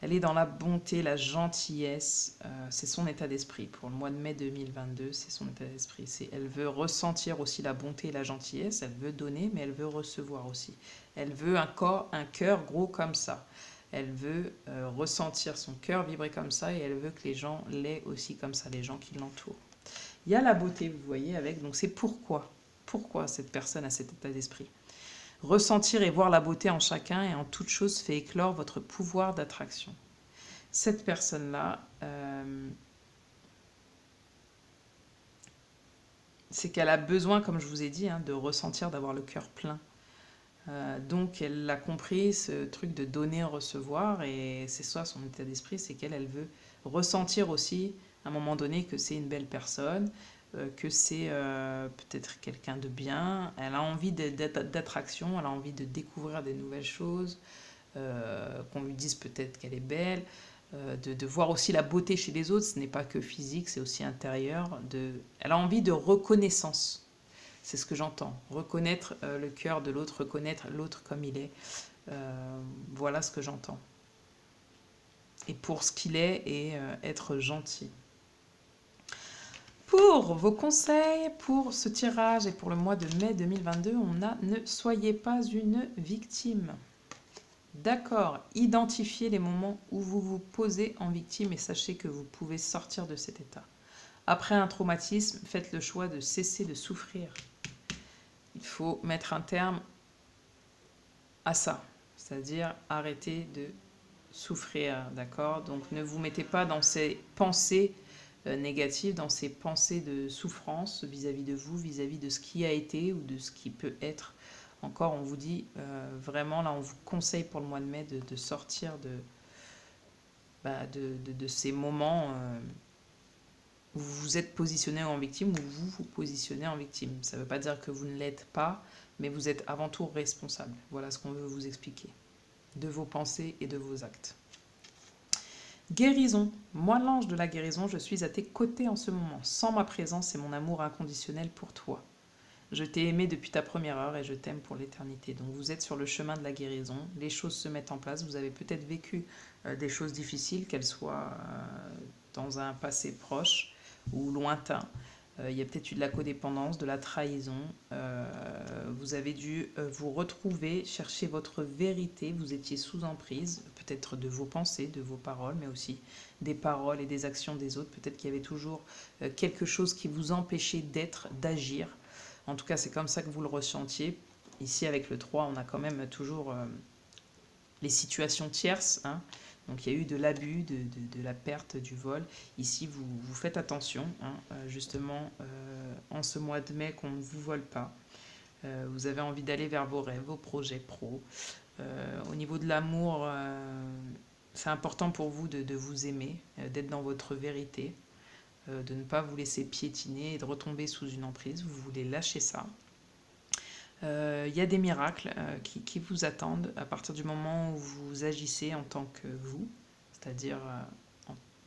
elle est dans la bonté, la gentillesse. C'est son état d'esprit. Pour le mois de mai 2022, c'est son état d'esprit. Elle veut ressentir aussi la bonté et la gentillesse. Elle veut donner, mais elle veut recevoir aussi. Elle veut un cœur gros comme ça. Elle veut ressentir son cœur vibrer comme ça et elle veut que les gens l'aient aussi comme ça, les gens qui l'entourent. Il y a la beauté, vous voyez, avec. Donc c'est pourquoi cette personne a cet état d'esprit. Ressentir et voir la beauté en chacun et en toute chose fait éclore votre pouvoir d'attraction. Cette personne-là, c'est qu'elle a besoin, comme je vous ai dit, hein, de ressentir, d'avoir le cœur plein. Donc elle a compris ce truc de donner, recevoir, et c'est ça son état d'esprit, c'est qu'elle veut ressentir aussi à un moment donné que c'est une belle personne, que c'est peut-être quelqu'un de bien, elle a envie d'attraction, elle a envie de découvrir des nouvelles choses, qu'on lui dise peut-être qu'elle est belle, de voir aussi la beauté chez les autres, ce n'est pas que physique, c'est aussi intérieur, elle a envie de reconnaissance. C'est ce que j'entends. Reconnaître le cœur de l'autre, reconnaître l'autre comme il est. Voilà ce que j'entends. Et pour ce qu'il est et être gentil. Pour vos conseils, pour ce tirage et pour le mois de mai 2022, on a « Ne soyez pas une victime ». D'accord, identifiez les moments où vous vous posez en victime et sachez que vous pouvez sortir de cet état. Après un traumatisme, faites le choix de cesser de souffrir. Il faut mettre un terme à ça, c'est-à-dire arrêter de souffrir, d'accord? Donc ne vous mettez pas dans ces pensées négatives, dans ces pensées de souffrance vis-à-vis de vous, vis-à-vis de ce qui a été ou de ce qui peut être Encore, on vous dit vraiment, là, on vous conseille pour le mois de mai de sortir de ces moments où vous vous êtes positionné en victime ou vous vous positionnez en victime. Ça ne veut pas dire que vous ne l'êtes pas, mais vous êtes avant tout responsable. Voilà ce qu'on veut vous expliquer, de vos pensées et de vos actes. Guérison. Moi, l'ange de la guérison, je suis à tes côtés en ce moment. Sans ma présence et mon amour inconditionnel pour toi. Je t'ai aimé depuis ta première heure et je t'aime pour l'éternité. Donc vous êtes sur le chemin de la guérison. Les choses se mettent en place. Vous avez peut-être vécu des choses difficiles, qu'elles soient dans un passé proche ou lointain. Il y a peut-être eu de la codépendance, de la trahison. Vous avez dû vous retrouver, chercher votre vérité. Vous étiez sous emprise, peut-être de vos pensées, de vos paroles, mais aussi des paroles et des actions des autres. Peut-être qu'il y avait toujours quelque chose qui vous empêchait d'être, d'agir. En tout cas, c'est comme ça que vous le ressentiez. Ici, avec le 3, on a quand même toujours les situations tierces. Hein. Donc, il y a eu de l'abus, de la perte, du vol. Ici, vous faites attention, hein, justement, en ce mois de mai, qu'on ne vous vole pas. Vous avez envie d'aller vers vos rêves, vos projets pro. Au niveau de l'amour, c'est important pour vous de vous aimer, d'être dans votre vérité, de ne pas vous laisser piétiner et de retomber sous une emprise. Vous voulez lâcher ça. Il y a des miracles qui vous attendent à partir du moment où vous agissez en tant que vous, c'est-à-dire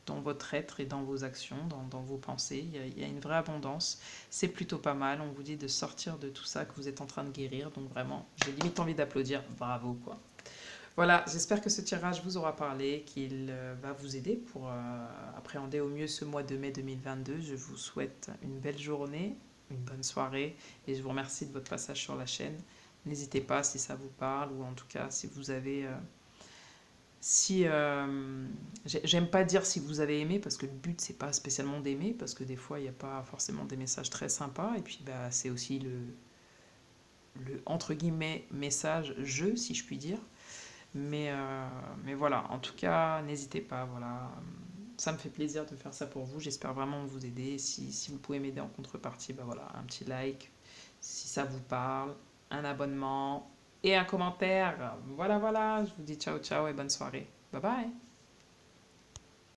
dans votre être et dans vos actions, dans vos pensées. Il y a une vraie abondance. C'est plutôt pas mal. On vous dit de sortir de tout ça que vous êtes en train de guérir. Donc vraiment, j'ai limite envie d'applaudir. Bravo, quoi. Voilà, j'espère que ce tirage vous aura parlé, qu'il va vous aider pour appréhender au mieux ce mois de mai 2022. Je vous souhaite une belle journée, une bonne soirée et je vous remercie de votre passage sur la chaîne. N'hésitez pas si ça vous parle ou en tout cas si vous avez... j'aime pas dire si vous avez aimé parce que le but c'est pas spécialement d'aimer parce que des fois il n'y a pas forcément des messages très sympas et puis bah, c'est aussi le entre guillemets message jeu si je puis dire. Mais voilà, en tout cas, n'hésitez pas, voilà. Ça me fait plaisir de faire ça pour vous. J'espère vraiment vous aider. Si vous pouvez m'aider en contrepartie, bah voilà, un petit like, si ça vous parle, un abonnement et un commentaire. Voilà, voilà, je vous dis ciao, ciao et bonne soirée. Bye bye.